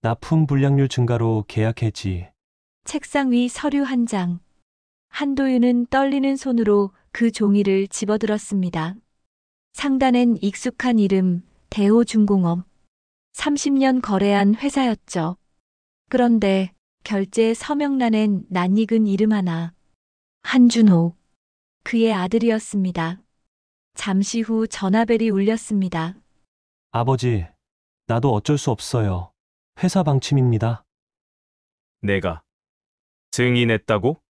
납품 불량률 증가로 계약 해지. 책상 위 서류 한 장. 한도윤은 떨리는 손으로 그 종이를 집어들었습니다. 상단엔 익숙한 이름, 대호중공업. 30년 거래한 회사였죠. 그런데 결제 서명란엔 낯익은 이름 하나. 한준호. 그의 아들이었습니다. 잠시 후 전화벨이 울렸습니다. 아버지, 나도 어쩔 수 없어요. 회사 방침입니다. 내가 증인했다고?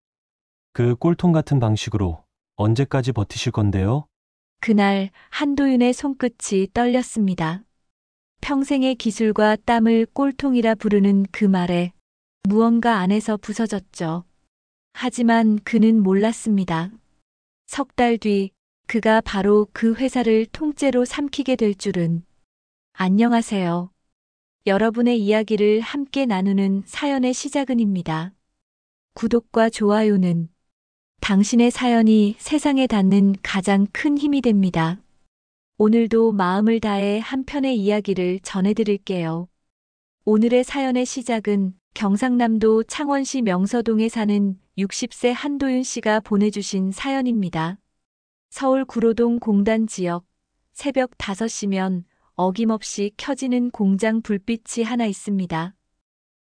그 꼴통 같은 방식으로 언제까지 버티실 건데요? 그날 한도윤의 손끝이 떨렸습니다. 평생의 기술과 땀을 꼴통이라 부르는 그 말에 무언가 안에서 부서졌죠. 하지만 그는 몰랐습니다. 석 달 뒤 그가 바로 그 회사를 통째로 삼키게 될 줄은. 안녕하세요. 여러분의 이야기를 함께 나누는 사연의 시작은입니다. 구독과 좋아요는 당신의 사연이 세상에 닿는 가장 큰 힘이 됩니다. 오늘도 마음을 다해 한 편의 이야기를 전해드릴게요. 오늘의 사연의 시작은 경상남도 창원시 명서동에 사는 60세 한도윤 씨가 보내주신 사연입니다. 서울 구로동 공단 지역, 새벽 5시면 어김없이 켜지는 공장 불빛이 하나 있습니다.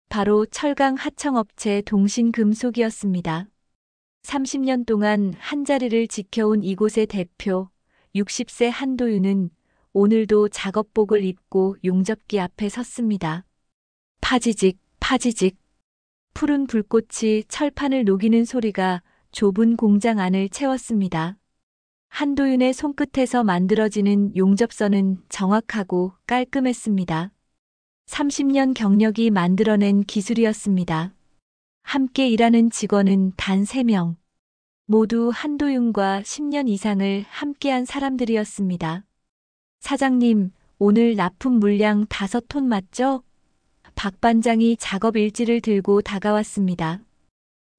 바로 철강 하청업체 동신금속이었습니다. 30년 동안 한자리를 지켜온 이곳의 대표, 60세 한도윤은 오늘도 작업복을 입고 용접기 앞에 섰습니다. 파지직, 파지직. 푸른 불꽃이 철판을 녹이는 소리가 좁은 공장 안을 채웠습니다. 한도윤의 손끝에서 만들어지는 용접선은 정확하고 깔끔했습니다. 30년 경력이 만들어낸 기술이었습니다. 함께 일하는 직원은 단 3명. 모두 한도윤과 10년 이상을 함께한 사람들이었습니다. 사장님, 오늘 납품 물량 5톤 맞죠? 박 반장이 작업 일지를 들고 다가왔습니다.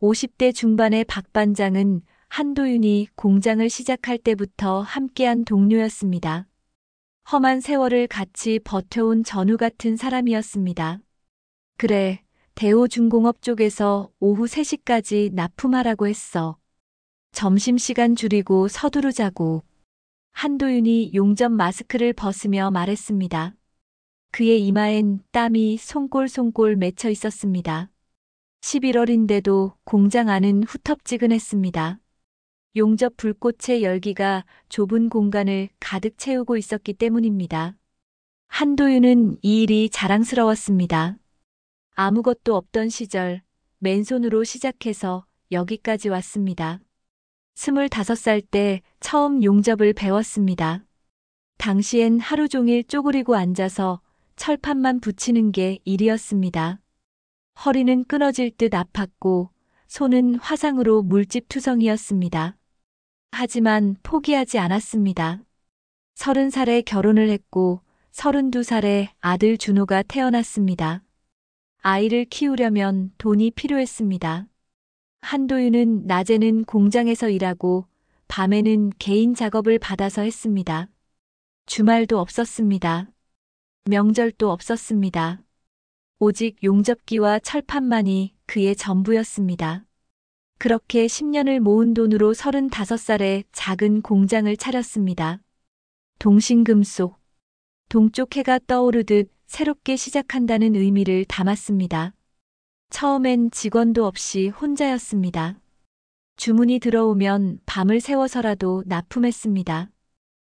50대 중반의 박 반장은 한도윤이 공장을 시작할 때부터 함께한 동료였습니다. 험한 세월을 같이 버텨온 전우 같은 사람이었습니다. 그래, 대호중공업 쪽에서 오후 3시까지 납품하라고 했어. 점심시간 줄이고 서두르자고. 한도윤이 용접 마스크를 벗으며 말했습니다. 그의 이마엔 땀이 송골송골 맺혀 있었습니다. 11월인데도 공장 안은 후텁지근했습니다. 용접 불꽃의 열기가 좁은 공간을 가득 채우고 있었기 때문입니다. 한도윤은 이 일이 자랑스러웠습니다. 아무것도 없던 시절 맨손으로 시작해서 여기까지 왔습니다. 25살 때 처음 용접을 배웠습니다. 당시엔 하루 종일 쪼그리고 앉아서 철판만 붙이는 게 일이었습니다. 허리는 끊어질 듯 아팠고 손은 화상으로 물집투성이었습니다. 하지만 포기하지 않았습니다. 30살에 결혼을 했고 32살에 아들 준호가 태어났습니다. 아이를 키우려면 돈이 필요했습니다. 한도윤은 낮에는 공장에서 일하고 밤에는 개인 작업을 받아서 했습니다. 주말도 없었습니다. 명절도 없었습니다. 오직 용접기와 철판만이 그의 전부였습니다. 그렇게 10년을 모은 돈으로 35살에 작은 공장을 차렸습니다. 동신금속. 동쪽 해가 떠오르듯 새롭게 시작한다는 의미를 담았습니다. 처음엔 직원도 없이 혼자였습니다. 주문이 들어오면 밤을 새워서라도 납품했습니다.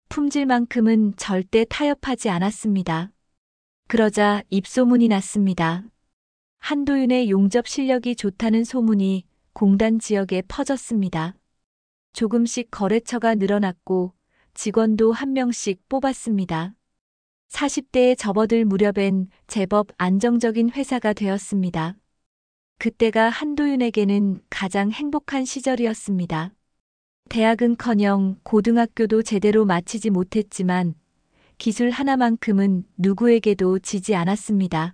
품질만큼은 절대 타협하지 않았습니다. 그러자 입소문이 났습니다. 한도윤의 용접 실력이 좋다는 소문이 공단 지역에 퍼졌습니다. 조금씩 거래처가 늘어났고 직원도 한 명씩 뽑았습니다. 40대에 접어들 무렵엔 제법 안정적인 회사가 되었습니다. 그때가 한도윤에게는 가장 행복한 시절이었습니다. 대학은커녕 고등학교도 제대로 마치지 못했지만 기술 하나만큼은 누구에게도 지지 않았습니다.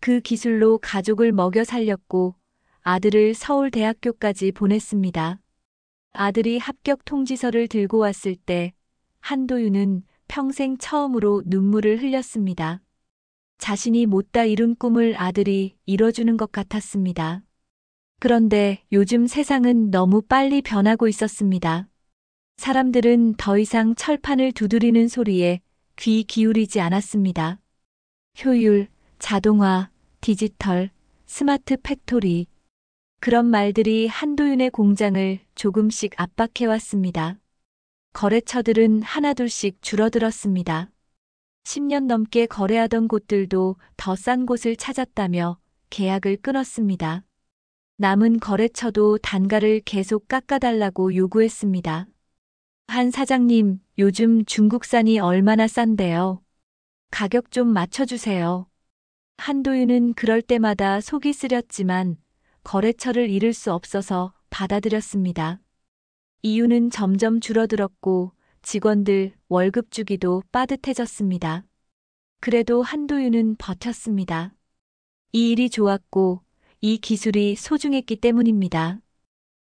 그 기술로 가족을 먹여 살렸고 아들을 서울대학교까지 보냈습니다. 아들이 합격 통지서를 들고 왔을 때 한도윤은 평생 처음으로 눈물을 흘렸습니다. 자신이 못다 이룬 꿈을 아들이 이뤄주는 것 같았습니다. 그런데 요즘 세상은 너무 빨리 변하고 있었습니다. 사람들은 더 이상 철판을 두드리는 소리에 귀 기울이지 않았습니다. 효율, 자동화, 디지털, 스마트 팩토리. 그런 말들이 한도윤의 공장을 조금씩 압박해왔습니다. 거래처들은 하나둘씩 줄어들었습니다. 10년 넘게 거래하던 곳들도 더 싼 곳을 찾았다며 계약을 끊었습니다. 남은 거래처도 단가를 계속 깎아달라고 요구했습니다. 한 사장님, 요즘 중국산이 얼마나 싼데요? 가격 좀 맞춰주세요. 한도윤은 그럴 때마다 속이 쓰렸지만 거래처를 잃을 수 없어서 받아들였습니다. 이유는 점점 줄어들었고 직원들 월급 주기도 빠듯해졌습니다. 그래도 한도윤은 버텼습니다. 이 일이 좋았고 이 기술이 소중했기 때문입니다.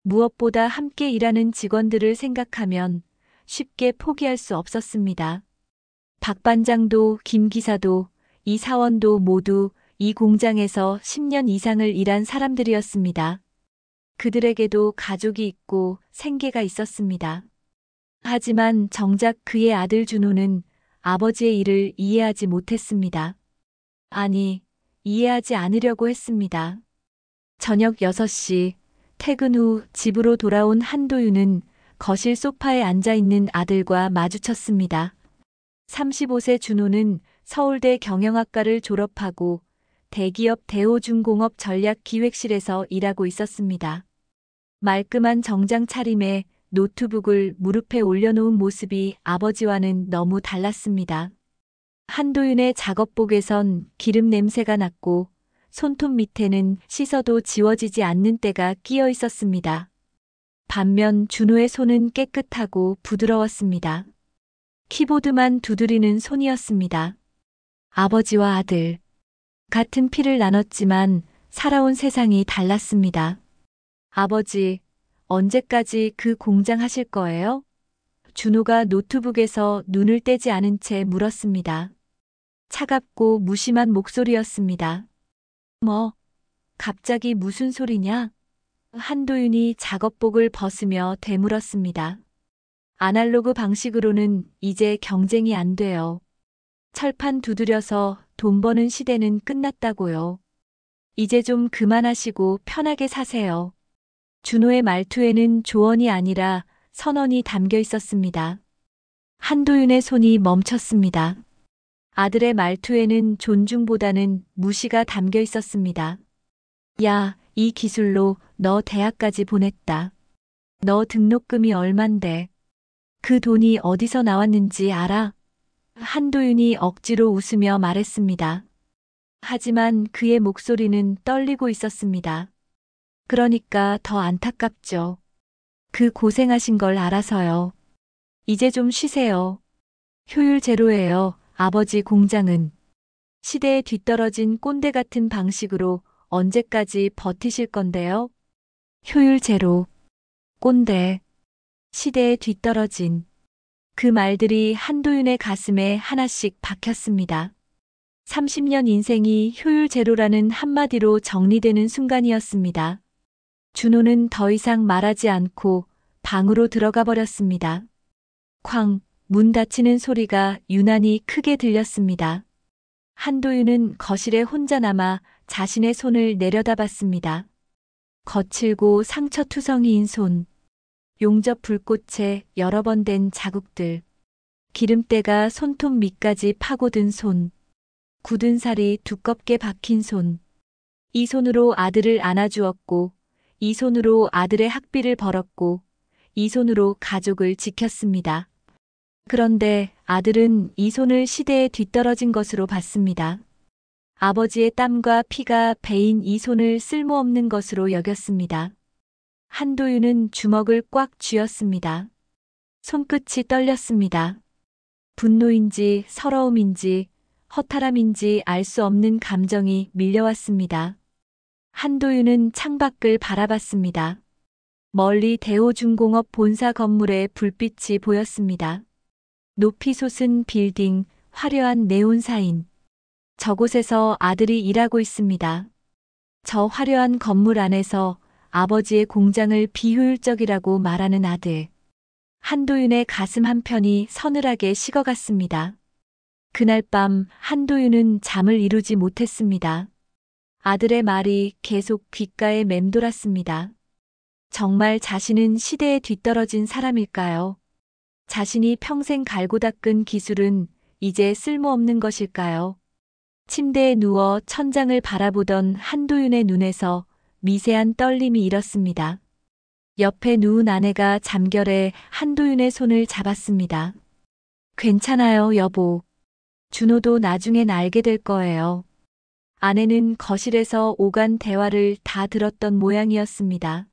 무엇보다 함께 일하는 직원들을 생각하면 쉽게 포기할 수 없었습니다. 박 반장도 김 기사도 이 사원도 모두 이 공장에서 10년 이상을 일한 사람들이었습니다. 그들에게도 가족이 있고 생계가 있었습니다. 하지만 정작 그의 아들 준호는 아버지의 일을 이해하지 못했습니다. 아니, 이해하지 않으려고 했습니다. 저녁 6시 퇴근 후 집으로 돌아온 한도윤은 거실 소파에 앉아있는 아들과 마주쳤습니다. 35세 준호는 서울대 경영학과를 졸업하고 대기업 대호중공업 전략기획실에서 일하고 있었습니다. 말끔한 정장 차림에 노트북을 무릎에 올려놓은 모습이 아버지와는 너무 달랐습니다. 한도윤의 작업복에선 기름 냄새가 났고 손톱 밑에는 씻어도 지워지지 않는 때가 끼어 있었습니다. 반면 준호의 손은 깨끗하고 부드러웠습니다. 키보드만 두드리는 손이었습니다. 아버지와 아들. 같은 피를 나눴지만 살아온 세상이 달랐습니다. 아버지, 언제까지 그 공장 하실 거예요? 준호가 노트북에서 눈을 떼지 않은 채 물었습니다. 차갑고 무심한 목소리였습니다. 뭐, 갑자기 무슨 소리냐? 한도윤이 작업복을 벗으며 되물었습니다. 아날로그 방식으로는 이제 경쟁이 안 돼요. 철판 두드려서 돈 버는 시대는 끝났다고요. 이제 좀 그만하시고 편하게 사세요. 준호의 말투에는 조언이 아니라 선언이 담겨 있었습니다. 한도윤의 손이 멈췄습니다. 아들의 말투에는 존중보다는 무시가 담겨 있었습니다. 야, 이 기술로 너 대학까지 보냈다. 너 등록금이 얼만데. 그 돈이 어디서 나왔는지 알아? 한도윤이 억지로 웃으며 말했습니다. 하지만 그의 목소리는 떨리고 있었습니다. 그러니까 더 안타깝죠. 그 고생하신 걸 알아서요. 이제 좀 쉬세요. 효율 제로예요, 아버지 공장은. 시대에 뒤떨어진 꼰대 같은 방식으로 언제까지 버티실 건데요? 효율 제로. 꼰대. 시대에 뒤떨어진. 그 말들이 한도윤의 가슴에 하나씩 박혔습니다. 30년 인생이 효율 제로라는 한마디로 정리되는 순간이었습니다. 준호는 더 이상 말하지 않고 방으로 들어가 버렸습니다. 쾅, 문 닫히는 소리가 유난히 크게 들렸습니다. 한도윤은 거실에 혼자 남아 자신의 손을 내려다봤습니다. 거칠고 상처투성이인 손. 용접 불꽃에 여러 번 된 자국들. 기름때가 손톱 밑까지 파고든 손. 굳은 살이 두껍게 박힌 손. 이 손으로 아들을 안아주었고, 이 손으로 아들의 학비를 벌었고, 이 손으로 가족을 지켰습니다. 그런데 아들은 이 손을 시대에 뒤떨어진 것으로 봤습니다. 아버지의 땀과 피가 배인 이 손을 쓸모없는 것으로 여겼습니다. 한도윤은 주먹을 꽉 쥐었습니다. 손끝이 떨렸습니다. 분노인지 서러움인지 허탈함인지 알 수 없는 감정이 밀려왔습니다. 한도윤은 창밖을 바라봤습니다. 멀리 대호중공업 본사 건물의 불빛이 보였습니다. 높이 솟은 빌딩, 화려한 네온 사인. 저곳에서 아들이 일하고 있습니다. 저 화려한 건물 안에서 아버지의 공장을 비효율적이라고 말하는 아들. 한도윤의 가슴 한편이 서늘하게 식어갔습니다. 그날 밤 한도윤은 잠을 이루지 못했습니다. 아들의 말이 계속 귓가에 맴돌았습니다. 정말 자신은 시대에 뒤떨어진 사람일까요? 자신이 평생 갈고 닦은 기술은 이제 쓸모없는 것일까요? 침대에 누워 천장을 바라보던 한도윤의 눈에서 미세한 떨림이 일었습니다. 옆에 누운 아내가 잠결에 한도윤의 손을 잡았습니다. 괜찮아요, 여보. 준호도 나중엔 알게 될 거예요. 아내는 거실에서 오간 대화를 다 들었던 모양이었습니다.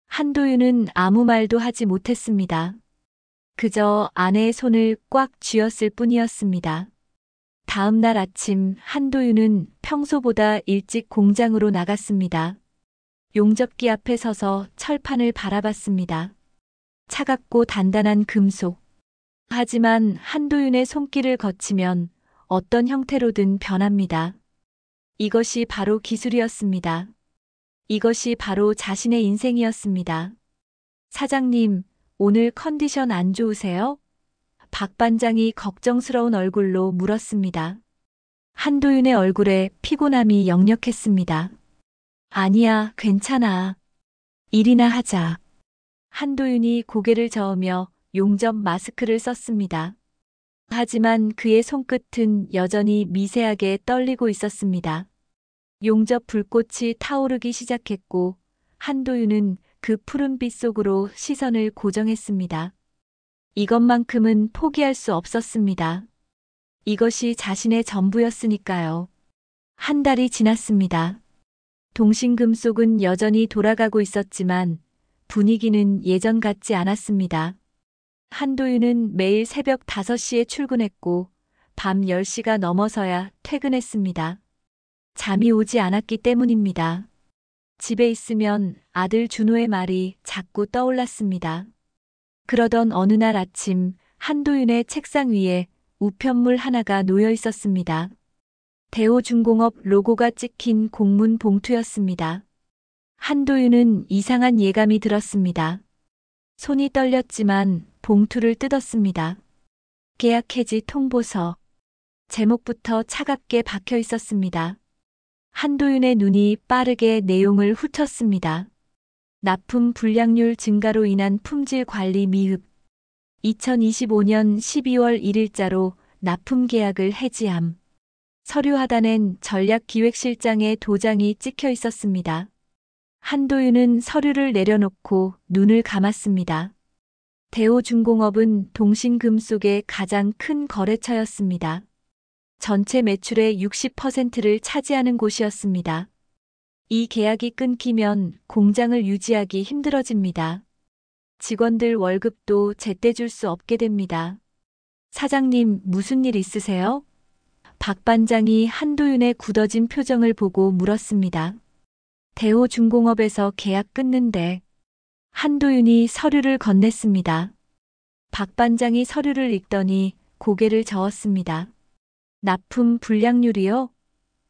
한도윤은 아무 말도 하지 못했습니다. 그저 아내의 손을 꽉 쥐었을 뿐이었습니다. 다음 날 아침 한도윤은 평소보다 일찍 공장으로 나갔습니다. 용접기 앞에 서서 철판을 바라봤습니다. 차갑고 단단한 금속. 하지만 한도윤의 손길을 거치면 어떤 형태로든 변합니다. 이것이 바로 기술이었습니다. 이것이 바로 자신의 인생이었습니다. 사장님, 오늘 컨디션 안 좋으세요? 박 반장이 걱정스러운 얼굴로 물었습니다. 한도윤의 얼굴에 피곤함이 역력했습니다. 아니야, 괜찮아. 일이나 하자. 한도윤이 고개를 저으며 용접 마스크를 썼습니다. 하지만 그의 손끝은 여전히 미세하게 떨리고 있었습니다. 용접 불꽃이 타오르기 시작했고 한도윤은 그 푸른빛 속으로 시선을 고정했습니다. 이것만큼은 포기할 수 없었습니다. 이것이 자신의 전부였으니까요. 한 달이 지났습니다. 동신금속은 여전히 돌아가고 있었지만 분위기는 예전 같지 않았습니다. 한도윤은 매일 새벽 5시에 출근했고 밤 10시가 넘어서야 퇴근했습니다. 잠이 오지 않았기 때문입니다. 집에 있으면 아들 준호의 말이 자꾸 떠올랐습니다. 그러던 어느 날 아침 한도윤의 책상 위에 우편물 하나가 놓여 있었습니다. 대호중공업 로고가 찍힌 공문 봉투였습니다. 한도윤은 이상한 예감이 들었습니다. 손이 떨렸지만 봉투를 뜯었습니다. 계약 해지 통보서. 제목부터 차갑게 박혀 있었습니다. 한도윤의 눈이 빠르게 내용을 훑었습니다. 납품 불량률 증가로 인한 품질 관리 미흡. 2025년 12월 1일자로 납품 계약을 해지함. 서류 하단엔 전략기획실장의 도장이 찍혀 있었습니다. 한도윤은 서류를 내려놓고 눈을 감았습니다. 대호중공업은 동신금속의 가장 큰 거래처였습니다. 전체 매출의 60%를 차지하는 곳이었습니다. 이 계약이 끊기면 공장을 유지하기 힘들어집니다. 직원들 월급도 제때 줄 수 없게 됩니다. 사장님, 무슨 일 있으세요? 박 반장이 한도윤의 굳어진 표정을 보고 물었습니다. 대호중공업에서 계약 끊는데. 한도윤이 서류를 건넸습니다. 박 반장이 서류를 읽더니 고개를 저었습니다. 납품 불량률이요?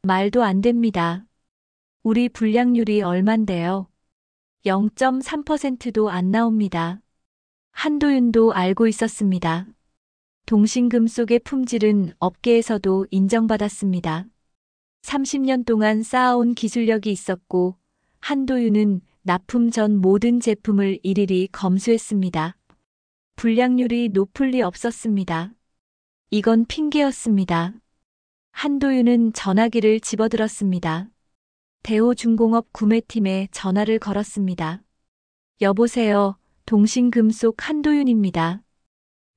말도 안 됩니다. 우리 불량률이 얼만데요? 0.3%도 안 나옵니다. 한도윤도 알고 있었습니다. 동신금속의 품질은 업계에서도 인정받았습니다. 30년 동안 쌓아온 기술력이 있었고 한도윤은 납품 전 모든 제품을 일일이 검수했습니다. 불량률이 높을 리 없었습니다. 이건 핑계였습니다. 한도윤은 전화기를 집어들었습니다. 대호중공업 구매팀에 전화를 걸었습니다. 여보세요, 동신금속 한도윤입니다.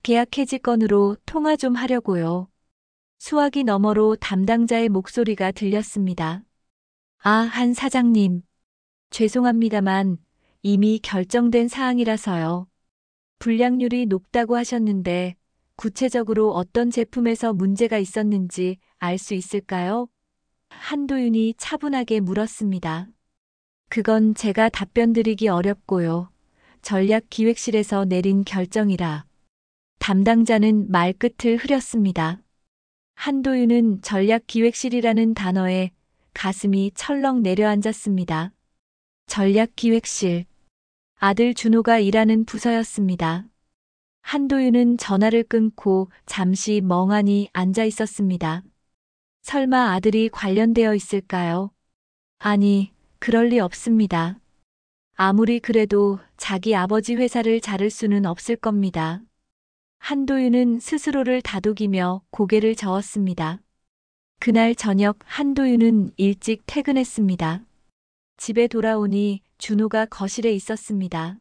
계약 해지 건으로 통화 좀 하려고요. 수화기 너머로 담당자의 목소리가 들렸습니다. 아, 한 사장님. 죄송합니다만 이미 결정된 사항이라서요. 불량률이 높다고 하셨는데 구체적으로 어떤 제품에서 문제가 있었는지 알 수 있을까요? 한도윤이 차분하게 물었습니다. 그건 제가 답변드리기 어렵고요. 전략기획실에서 내린 결정이라. 담당자는 말끝을 흐렸습니다. 한도윤은 전략기획실이라는 단어에 가슴이 철렁 내려앉았습니다. 전략기획실. 아들 준호가 일하는 부서였습니다. 한도윤은 전화를 끊고 잠시 멍하니 앉아 있었습니다. 설마 아들이 관련되어 있을까요? 아니, 그럴 리 없습니다. 아무리 그래도 자기 아버지 회사를 자를 수는 없을 겁니다. 한도윤은 스스로를 다독이며 고개를 저었습니다. 그날 저녁 한도윤은 일찍 퇴근했습니다. 집에 돌아오니 준호가 거실에 있었습니다.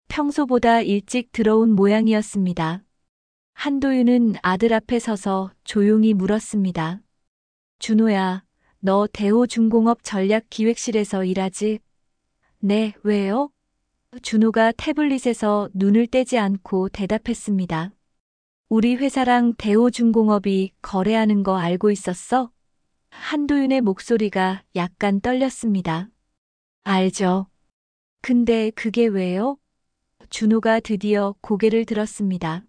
평소보다 일찍 들어온 모양이었습니다. 한도윤은 아들 앞에 서서 조용히 물었습니다. 준호야, 너 대호중공업 전략기획실에서 일하지? 네, 왜요? 준호가 태블릿에서 눈을 떼지 않고 대답했습니다. 우리 회사랑 대호중공업이 거래하는 거 알고 있었어? 한도윤의 목소리가 약간 떨렸습니다. 알죠. 근데 그게 왜요? 준호가 드디어 고개를 들었습니다.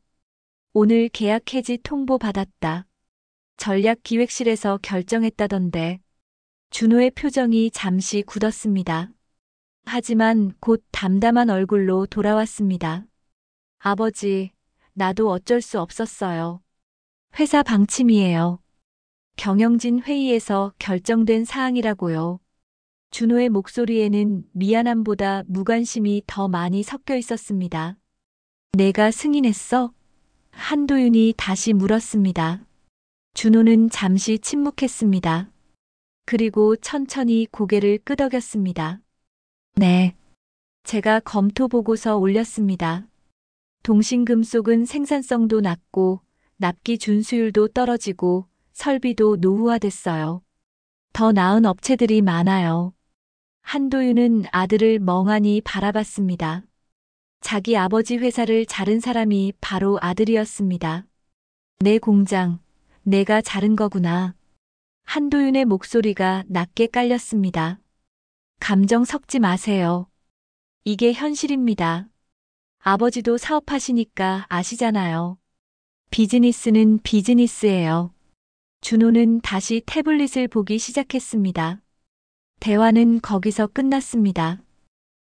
오늘 계약 해지 통보 받았다. 전략기획실에서 결정했다던데. 준호의 표정이 잠시 굳었습니다. 하지만 곧 담담한 얼굴로 돌아왔습니다. 아버지, 나도 어쩔 수 없었어요. 회사 방침이에요. 경영진 회의에서 결정된 사항이라고요. 준호의 목소리에는 미안함보다 무관심이 더 많이 섞여 있었습니다. 내가 승인했어? 한도윤이 다시 물었습니다. 준호는 잠시 침묵했습니다. 그리고 천천히 고개를 끄덕였습니다. 네. 제가 검토 보고서 올렸습니다. 동신금속은 생산성도 낮고 납기 준수율도 떨어지고 설비도 노후화됐어요. 더 나은 업체들이 많아요. 한도윤은 아들을 멍하니 바라봤습니다. 자기 아버지 회사를 자른 사람이 바로 아들이었습니다. 내 공장, 내가 자른 거구나. 한도윤의 목소리가 낮게 깔렸습니다. 감정 섞지 마세요. 이게 현실입니다. 아버지도 사업하시니까 아시잖아요. 비즈니스는 비즈니스예요. 준호는 다시 태블릿을 보기 시작했습니다. 대화는 거기서 끝났습니다.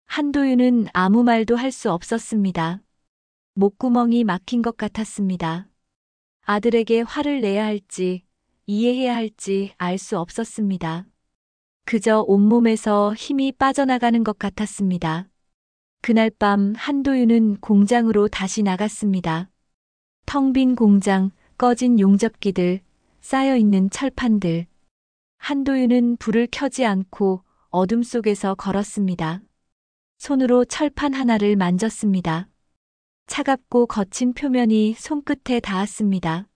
한도윤은 아무 말도 할 수 없었습니다. 목구멍이 막힌 것 같았습니다. 아들에게 화를 내야 할지, 이해해야 할지 알 수 없었습니다. 그저 온몸에서 힘이 빠져나가는 것 같았습니다. 그날 밤 한도윤은 공장으로 다시 나갔습니다. 텅 빈 공장, 꺼진 용접기들, 쌓여있는 철판들. 한도윤은 불을 켜지 않고 어둠 속에서 걸었습니다. 손으로 철판 하나를 만졌습니다. 차갑고 거친 표면이 손끝에 닿았습니다.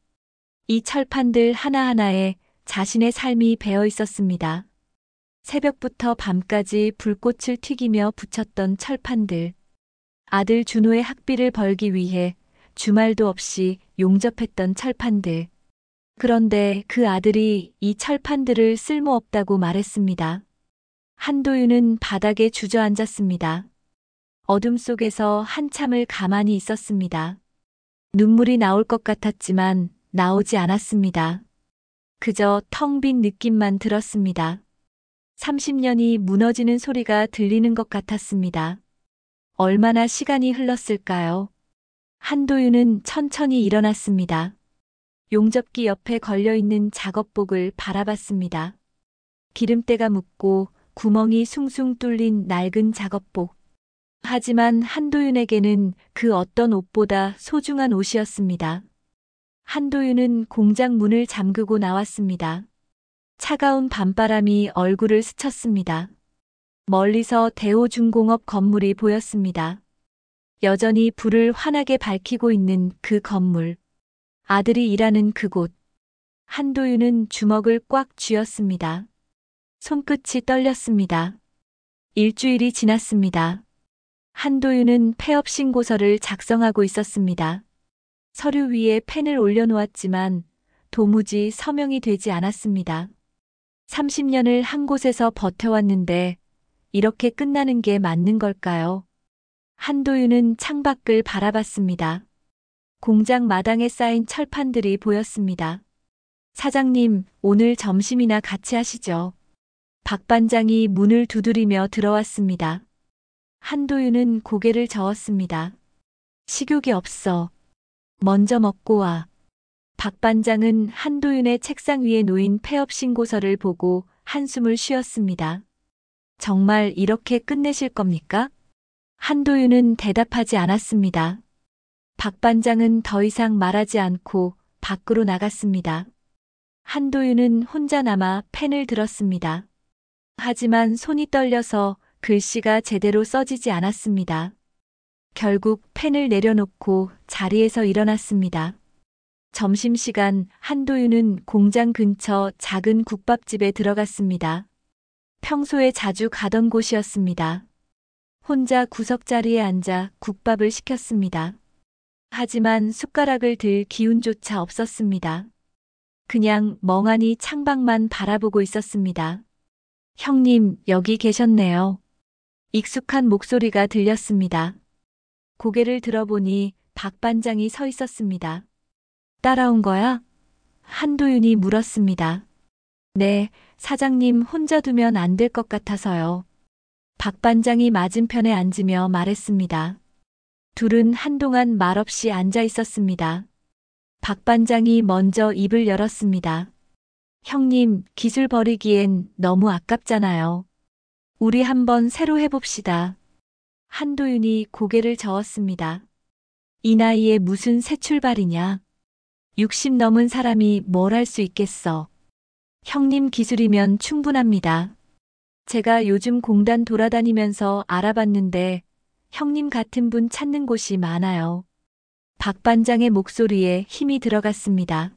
이 철판들 하나하나에 자신의 삶이 배어 있었습니다. 새벽부터 밤까지 불꽃을 튀기며 붙였던 철판들. 아들 준호의 학비를 벌기 위해 주말도 없이 용접했던 철판들. 그런데 그 아들이 이 철판들을 쓸모없다고 말했습니다. 한도윤은 바닥에 주저앉았습니다. 어둠 속에서 한참을 가만히 있었습니다. 눈물이 나올 것 같았지만 나오지 않았습니다. 그저 텅 빈 느낌만 들었습니다. 30년이 무너지는 소리가 들리는 것 같았습니다. 얼마나 시간이 흘렀을까요? 한도윤은 천천히 일어났습니다. 용접기 옆에 걸려있는 작업복을 바라봤습니다. 기름때가 묻고 구멍이 숭숭 뚫린 낡은 작업복. 하지만 한도윤에게는 그 어떤 옷보다 소중한 옷이었습니다. 한도윤은 공장 문을 잠그고 나왔습니다. 차가운 밤바람이 얼굴을 스쳤습니다. 멀리서 대호중공업 건물이 보였습니다. 여전히 불을 환하게 밝히고 있는 그 건물. 아들이 일하는 그곳. 한도윤은 주먹을 꽉 쥐었습니다. 손끝이 떨렸습니다. 일주일이 지났습니다. 한도윤은 폐업 신고서를 작성하고 있었습니다. 서류 위에 펜을 올려놓았지만 도무지 서명이 되지 않았습니다. 30년을 한 곳에서 버텨왔는데 이렇게 끝나는 게 맞는 걸까요? 한도윤은 창밖을 바라봤습니다. 공장 마당에 쌓인 철판들이 보였습니다. 사장님, 오늘 점심이나 같이 하시죠. 박 반장이 문을 두드리며 들어왔습니다. 한도윤은 고개를 저었습니다. 식욕이 없어. 먼저 먹고 와. 박 반장은 한도윤의 책상 위에 놓인 폐업 신고서를 보고 한숨을 쉬었습니다. 정말 이렇게 끝내실 겁니까? 한도윤은 대답하지 않았습니다. 박 반장은 더 이상 말하지 않고 밖으로 나갔습니다. 한도윤은 혼자 남아 펜을 들었습니다. 하지만 손이 떨려서 글씨가 제대로 써지지 않았습니다. 결국 펜을 내려놓고 자리에서 일어났습니다. 점심시간 한도윤은 공장 근처 작은 국밥집에 들어갔습니다. 평소에 자주 가던 곳이었습니다. 혼자 구석자리에 앉아 국밥을 시켰습니다. 하지만 숟가락을 들 기운조차 없었습니다. 그냥 멍하니 창밖만 바라보고 있었습니다. 형님, 여기 계셨네요. 익숙한 목소리가 들렸습니다. 고개를 들어보니 박 반장이 서 있었습니다. 따라온 거야? 한도윤이 물었습니다. 네, 사장님 혼자 두면 안 될 것 같아서요. 박 반장이 맞은편에 앉으며 말했습니다. 둘은 한동안 말없이 앉아 있었습니다. 박 반장이 먼저 입을 열었습니다. 형님, 기술 버리기엔 너무 아깝잖아요. 우리 한번 새로 해봅시다. 한도윤이 고개를 저었습니다. 이 나이에 무슨 새 출발이냐? 60 넘은 사람이 뭘 할 수 있겠어. 형님 기술이면 충분합니다. 제가 요즘 공단 돌아다니면서 알아봤는데 형님 같은 분 찾는 곳이 많아요. 박 반장의 목소리에 힘이 들어갔습니다.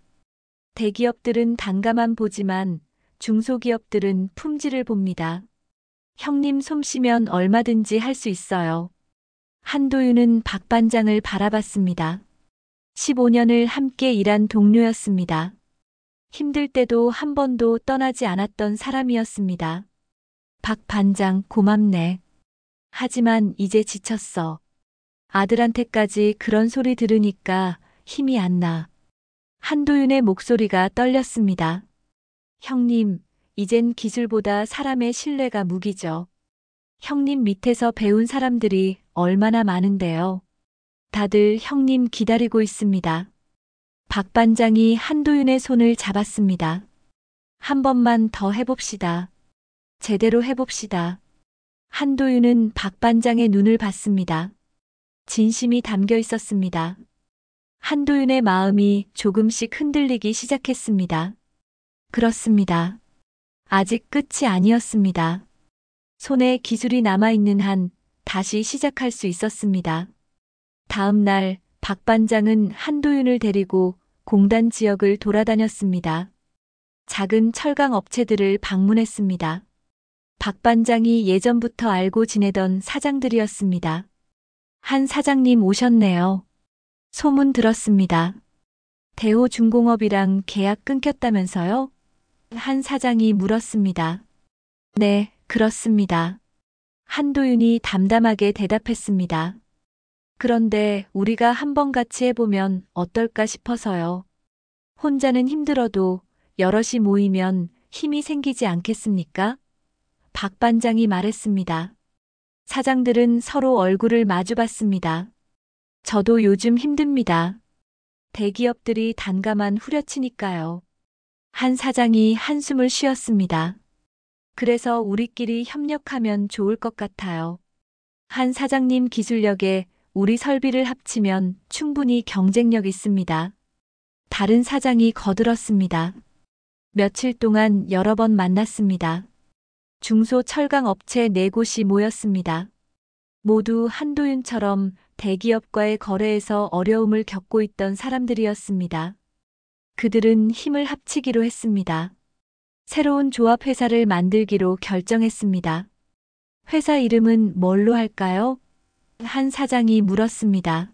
대기업들은 단가만 보지만 중소기업들은 품질을 봅니다. 형님 솜씨면 얼마든지 할 수 있어요. 한도윤은 박 반장을 바라봤습니다. 15년을 함께 일한 동료였습니다. 힘들 때도 한 번도 떠나지 않았던 사람이었습니다. 박 반장 고맙네. 하지만 이제 지쳤어. 아들한테까지 그런 소리 들으니까 힘이 안 나. 한도윤의 목소리가 떨렸습니다. 형님, 이젠 기술보다 사람의 신뢰가 무기죠. 형님 밑에서 배운 사람들이 얼마나 많은데요. 다들 형님 기다리고 있습니다. 박 반장이 한도윤의 손을 잡았습니다. 한 번만 더 해봅시다. 제대로 해봅시다. 한도윤은 박 반장의 눈을 봤습니다. 진심이 담겨 있었습니다. 한도윤의 마음이 조금씩 흔들리기 시작했습니다. 그렇습니다. 아직 끝이 아니었습니다. 손에 기술이 남아있는 한 다시 시작할 수 있었습니다. 다음 날 박 반장은 한도윤을 데리고 공단 지역을 돌아다녔습니다. 작은 철강 업체들을 방문했습니다. 박 반장이 예전부터 알고 지내던 사장들이었습니다. 한 사장님 오셨네요. 소문 들었습니다. 대호중공업이랑 계약 끊겼다면서요? 한 사장이 물었습니다. 네, 그렇습니다. 한도윤이 담담하게 대답했습니다. 그런데 우리가 한번 같이 해보면 어떨까 싶어서요. 혼자는 힘들어도 여럿이 모이면 힘이 생기지 않겠습니까? 박 반장이 말했습니다. 사장들은 서로 얼굴을 마주봤습니다. 저도 요즘 힘듭니다. 대기업들이 단가만 후려치니까요. 한 사장이 한숨을 쉬었습니다. 그래서 우리끼리 협력하면 좋을 것 같아요. 한 사장님 기술력에 우리 설비를 합치면 충분히 경쟁력 있습니다. 다른 사장이 거들었습니다. 며칠 동안 여러 번 만났습니다. 중소철강 업체 4곳이 모였습니다. 모두 한도윤처럼 대기업과의 거래에서 어려움을 겪고 있던 사람들이었습니다. 그들은 힘을 합치기로 했습니다. 새로운 조합 회사를 만들기로 결정했습니다. 회사 이름은 뭘로 할까요? 한 사장이 물었습니다.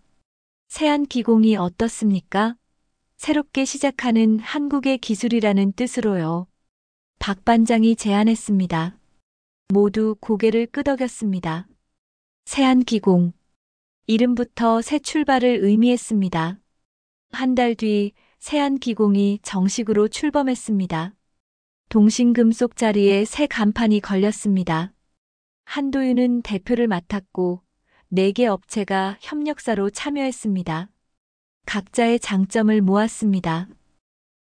세안기공이 어떻습니까? 새롭게 시작하는 한국의 기술이라는 뜻으로요. 박 반장이 제안했습니다. 모두 고개를 끄덕였습니다. 세안기공. 이름부터 새 출발을 의미했습니다. 한 달 뒤 세안기공이 정식으로 출범했습니다. 동신금속 자리에 새 간판이 걸렸습니다. 한도윤은 대표를 맡았고 4개 업체가 협력사로 참여했습니다. 각자의 장점을 모았습니다.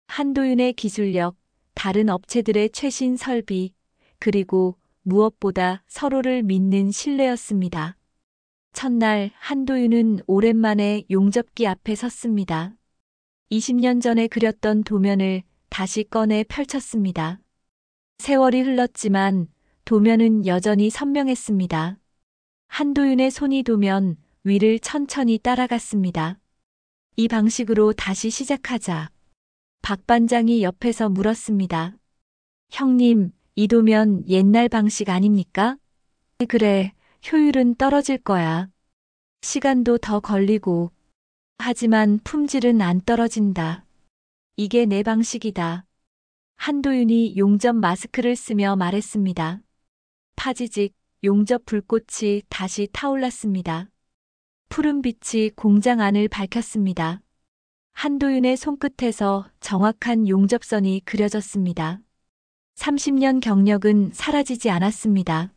한도윤의 기술력, 다른 업체들의 최신 설비, 그리고 무엇보다 서로를 믿는 신뢰였습니다. 첫날 한도윤은 오랜만에 용접기 앞에 섰습니다. 20년 전에 그렸던 도면을 다시 꺼내 펼쳤습니다. 세월이 흘렀지만 도면은 여전히 선명했습니다. 한도윤의 손이 도면 위를 천천히 따라갔습니다. 이 방식으로 다시 시작하자. 박 반장이 옆에서 물었습니다. 형님, 이 도면 옛날 방식 아닙니까? 그래, 효율은 떨어질 거야. 시간도 더 걸리고. 하지만 품질은 안 떨어진다. 이게 내 방식이다. 한도윤이 용접 마스크를 쓰며 말했습니다. 파지직, 용접 불꽃이 다시 타올랐습니다. 푸른 빛이 공장 안을 밝혔습니다. 한도윤의 손끝에서 정확한 용접선이 그려졌습니다. 30년 경력은 사라지지 않았습니다.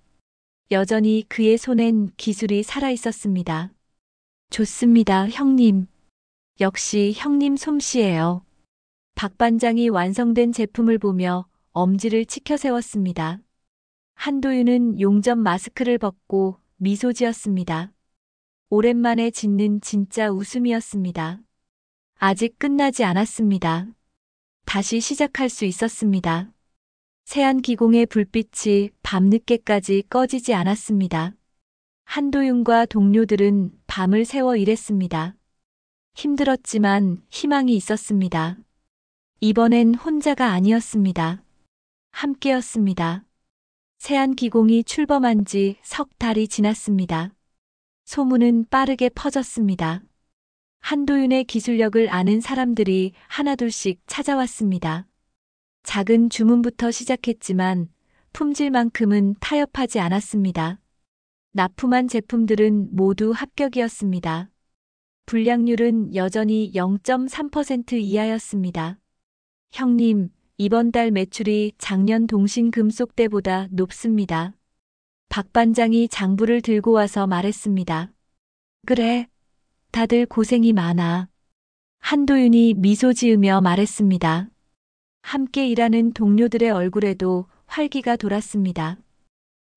여전히 그의 손엔 기술이 살아있었습니다. 좋습니다, 형님. 역시 형님 솜씨예요. 박 반장이 완성된 제품을 보며 엄지를 치켜 세웠습니다. 한도윤은 용접 마스크를 벗고 미소 지었습니다. 오랜만에 짓는 진짜 웃음이었습니다. 아직 끝나지 않았습니다. 다시 시작할 수 있었습니다. 세안기공의 불빛이 밤늦게까지 꺼지지 않았습니다. 한도윤과 동료들은 밤을 새워 일했습니다. 힘들었지만 희망이 있었습니다. 이번엔 혼자가 아니었습니다. 함께였습니다. 세안기공이 출범한 지 석 달이 지났습니다. 소문은 빠르게 퍼졌습니다. 한도윤의 기술력을 아는 사람들이 하나둘씩 찾아왔습니다. 작은 주문부터 시작했지만 품질만큼은 타협하지 않았습니다. 납품한 제품들은 모두 합격이었습니다. 불량률은 여전히 0.3% 이하였습니다. 형님, 이번 달 매출이 작년 동신금속 때보다 높습니다. 박 반장이 장부를 들고 와서 말했습니다. 그래, 다들 고생이 많아. 한도윤이 미소 지으며 말했습니다. 함께 일하는 동료들의 얼굴에도 활기가 돌았습니다.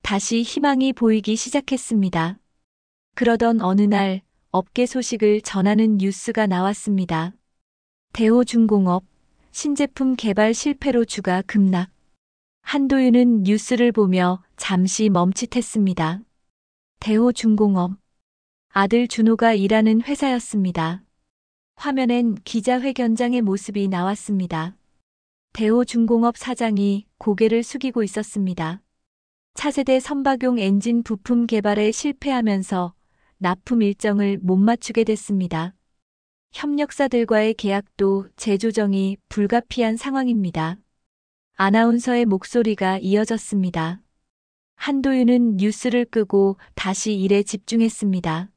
다시 희망이 보이기 시작했습니다. 그러던 어느 날 업계 소식을 전하는 뉴스가 나왔습니다. 대호중공업 신제품 개발 실패로 주가 급락. 한도윤은 뉴스를 보며 잠시 멈칫했습니다. 대호중공업. 아들 준호가 일하는 회사였습니다. 화면엔 기자회견장의 모습이 나왔습니다. 대호중공업 사장이 고개를 숙이고 있었습니다. 차세대 선박용 엔진 부품 개발에 실패하면서 납품 일정을 못 맞추게 됐습니다. 협력사들과의 계약도 재조정이 불가피한 상황입니다. 아나운서의 목소리가 이어졌습니다. 한도윤은 뉴스를 끄고 다시 일에 집중했습니다.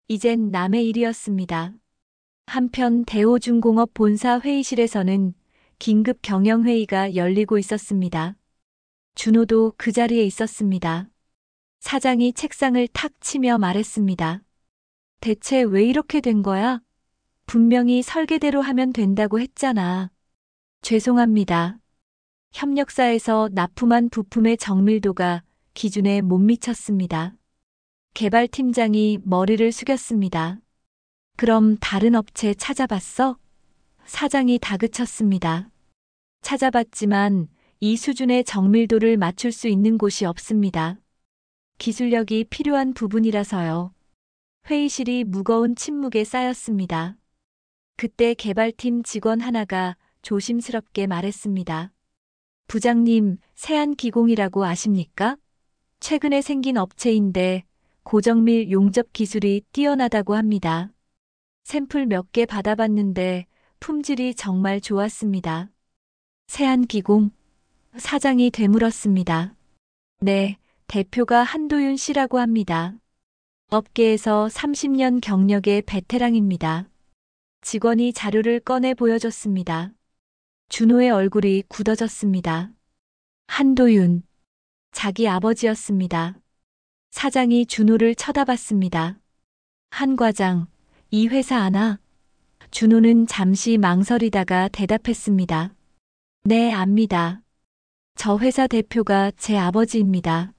이젠 남의 일이었습니다. 한편 대호중공업 본사 회의실에서는 긴급 경영회의가 열리고 있었습니다. 준호도 그 자리에 있었습니다. 사장이 책상을 탁 치며 말했습니다. 대체 왜 이렇게 된 거야? 분명히 설계대로 하면 된다고 했잖아. 죄송합니다. 협력사에서 납품한 부품의 정밀도가 기준에 못 미쳤습니다. 개발팀장이 머리를 숙였습니다. 그럼 다른 업체 찾아봤어? 사장이 다그쳤습니다. 찾아봤지만 이 수준의 정밀도를 맞출 수 있는 곳이 없습니다. 기술력이 필요한 부분이라서요. 회의실이 무거운 침묵에 쌓였습니다. 그때 개발팀 직원 하나가 조심스럽게 말했습니다. 부장님, 세안기공이라고 아십니까? 최근에 생긴 업체인데 고정밀 용접 기술이 뛰어나다고 합니다. 샘플 몇 개 받아봤는데 품질이 정말 좋았습니다. 세안기공? 사장이 되물었습니다. 네, 대표가 한도윤 씨라고 합니다. 업계에서 30년 경력의 베테랑입니다. 직원이 자료를 꺼내 보여줬습니다. 준호의 얼굴이 굳어졌습니다. 한도윤, 자기 아버지였습니다. 사장이 준호를 쳐다봤습니다. 한 과장, 이 회사 아나? 준호는 잠시 망설이다가 대답했습니다. 네, 압니다. 저 회사 대표가 제 아버지입니다.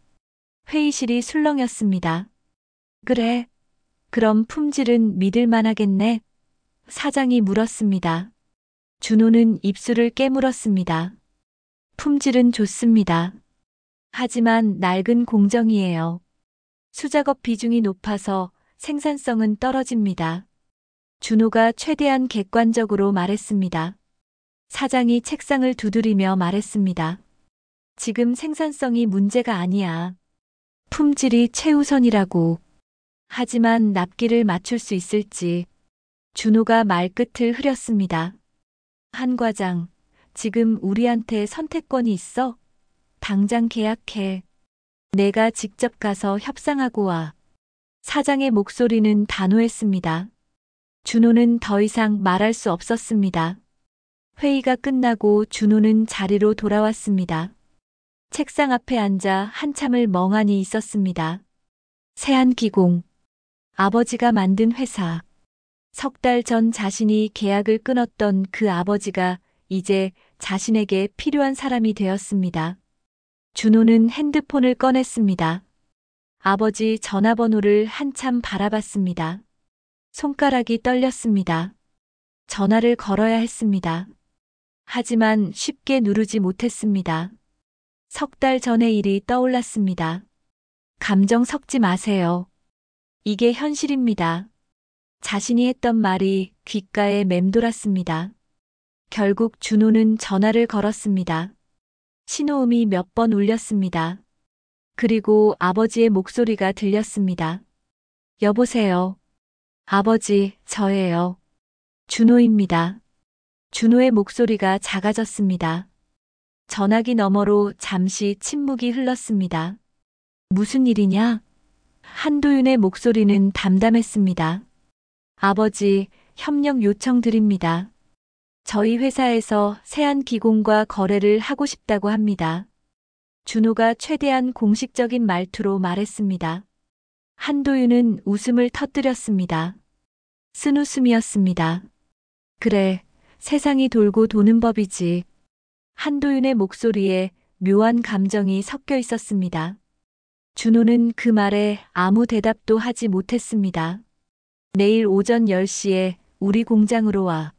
회의실이 술렁였습니다. 그래, 그럼 품질은 믿을 만하겠네? 사장이 물었습니다. 준호는 입술을 깨물었습니다. 품질은 좋습니다. 하지만 낡은 공정이에요. 수작업 비중이 높아서 생산성은 떨어집니다. 준호가 최대한 객관적으로 말했습니다. 사장이 책상을 두드리며 말했습니다. 지금 생산성이 문제가 아니야. 품질이 최우선이라고. 하지만 납기를 맞출 수 있을지. 준호가 말끝을 흐렸습니다. 한 과장, 지금 우리한테 선택권이 있어? 당장 계약해. 내가 직접 가서 협상하고 와. 사장의 목소리는 단호했습니다. 준호는 더 이상 말할 수 없었습니다. 회의가 끝나고 준호는 자리로 돌아왔습니다. 책상 앞에 앉아 한참을 멍하니 있었습니다. 세안기공. 아버지가 만든 회사. 석 달 전 자신이 계약을 끊었던 그 아버지가 이제 자신에게 필요한 사람이 되었습니다. 준호는 핸드폰을 꺼냈습니다. 아버지 전화번호를 한참 바라봤습니다. 손가락이 떨렸습니다. 전화를 걸어야 했습니다. 하지만 쉽게 누르지 못했습니다. 석 달 전의 일이 떠올랐습니다. 감정 섞지 마세요. 이게 현실입니다. 자신이 했던 말이 귓가에 맴돌았습니다. 결국 준호는 전화를 걸었습니다. 신호음이 몇 번 울렸습니다. 그리고 아버지의 목소리가 들렸습니다. 여보세요. 아버지, 저예요. 준호입니다. 준호의 목소리가 작아졌습니다. 전화기 너머로 잠시 침묵이 흘렀습니다. 무슨 일이냐? 한도윤의 목소리는 담담했습니다. 아버지, 협력 요청 드립니다. 저희 회사에서 세안기공과 거래를 하고 싶다고 합니다. 준호가 최대한 공식적인 말투로 말했습니다. 한도윤은 웃음을 터뜨렸습니다. 쓴웃음이었습니다. 그래, 세상이 돌고 도는 법이지. 한도윤의 목소리에 묘한 감정이 섞여 있었습니다. 준호는 그 말에 아무 대답도 하지 못했습니다. 내일 오전 10시에 우리 공장으로 와.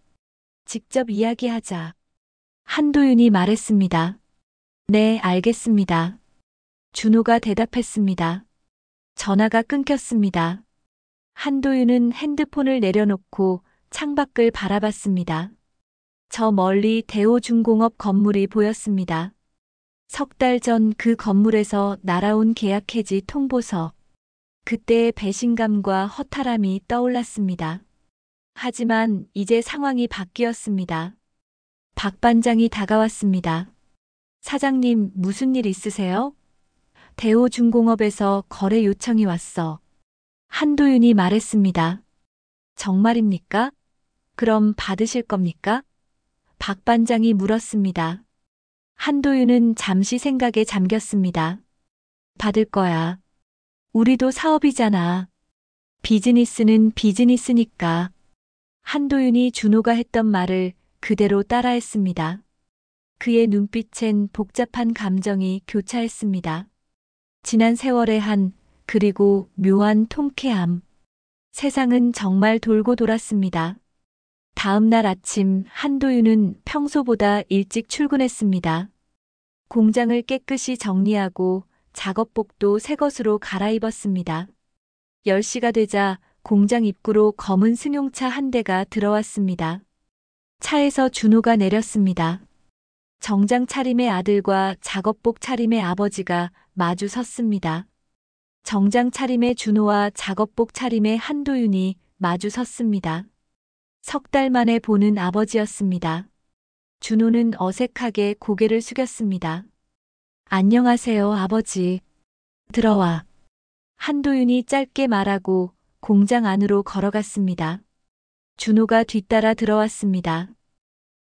직접 이야기하자. 한도윤이 말했습니다. 네, 알겠습니다. 준호가 대답했습니다. 전화가 끊겼습니다. 한도윤은 핸드폰을 내려놓고 창밖을 바라봤습니다. 저 멀리 대호중공업 건물이 보였습니다. 석 달 전 그 건물에서 날아온 계약 해지 통보서. 그때의 배신감과 허탈함이 떠올랐습니다. 하지만 이제 상황이 바뀌었습니다. 박 반장이 다가왔습니다. 사장님, 무슨 일 있으세요? 대호중공업에서 거래 요청이 왔어. 한도윤이 말했습니다. 정말입니까? 그럼 받으실 겁니까? 박 반장이 물었습니다. 한도윤은 잠시 생각에 잠겼습니다. 받을 거야. 우리도 사업이잖아. 비즈니스는 비즈니스니까. 한도윤이 준호가 했던 말을 그대로 따라했습니다. 그의 눈빛엔 복잡한 감정이 교차했습니다. 지난 세월의 그리고 묘한 통쾌함. 세상은 정말 돌고 돌았습니다. 다음 날 아침 한도윤은 평소보다 일찍 출근했습니다. 공장을 깨끗이 정리하고 작업복도 새 것으로 갈아입었습니다. 10시가 되자 공장 입구로 검은 승용차 한 대가 들어왔습니다. 차에서 준호가 내렸습니다. 정장 차림의 아들과 작업복 차림의 아버지가 마주 섰습니다. 정장 차림의 준호와 작업복 차림의 한도윤이 마주 섰습니다. 석 달 만에 보는 아버지였습니다. 준호는 어색하게 고개를 숙였습니다. 안녕하세요, 아버지. 들어와. 한도윤이 짧게 말하고 공장 안으로 걸어갔습니다. 준호가 뒤따라 들어왔습니다.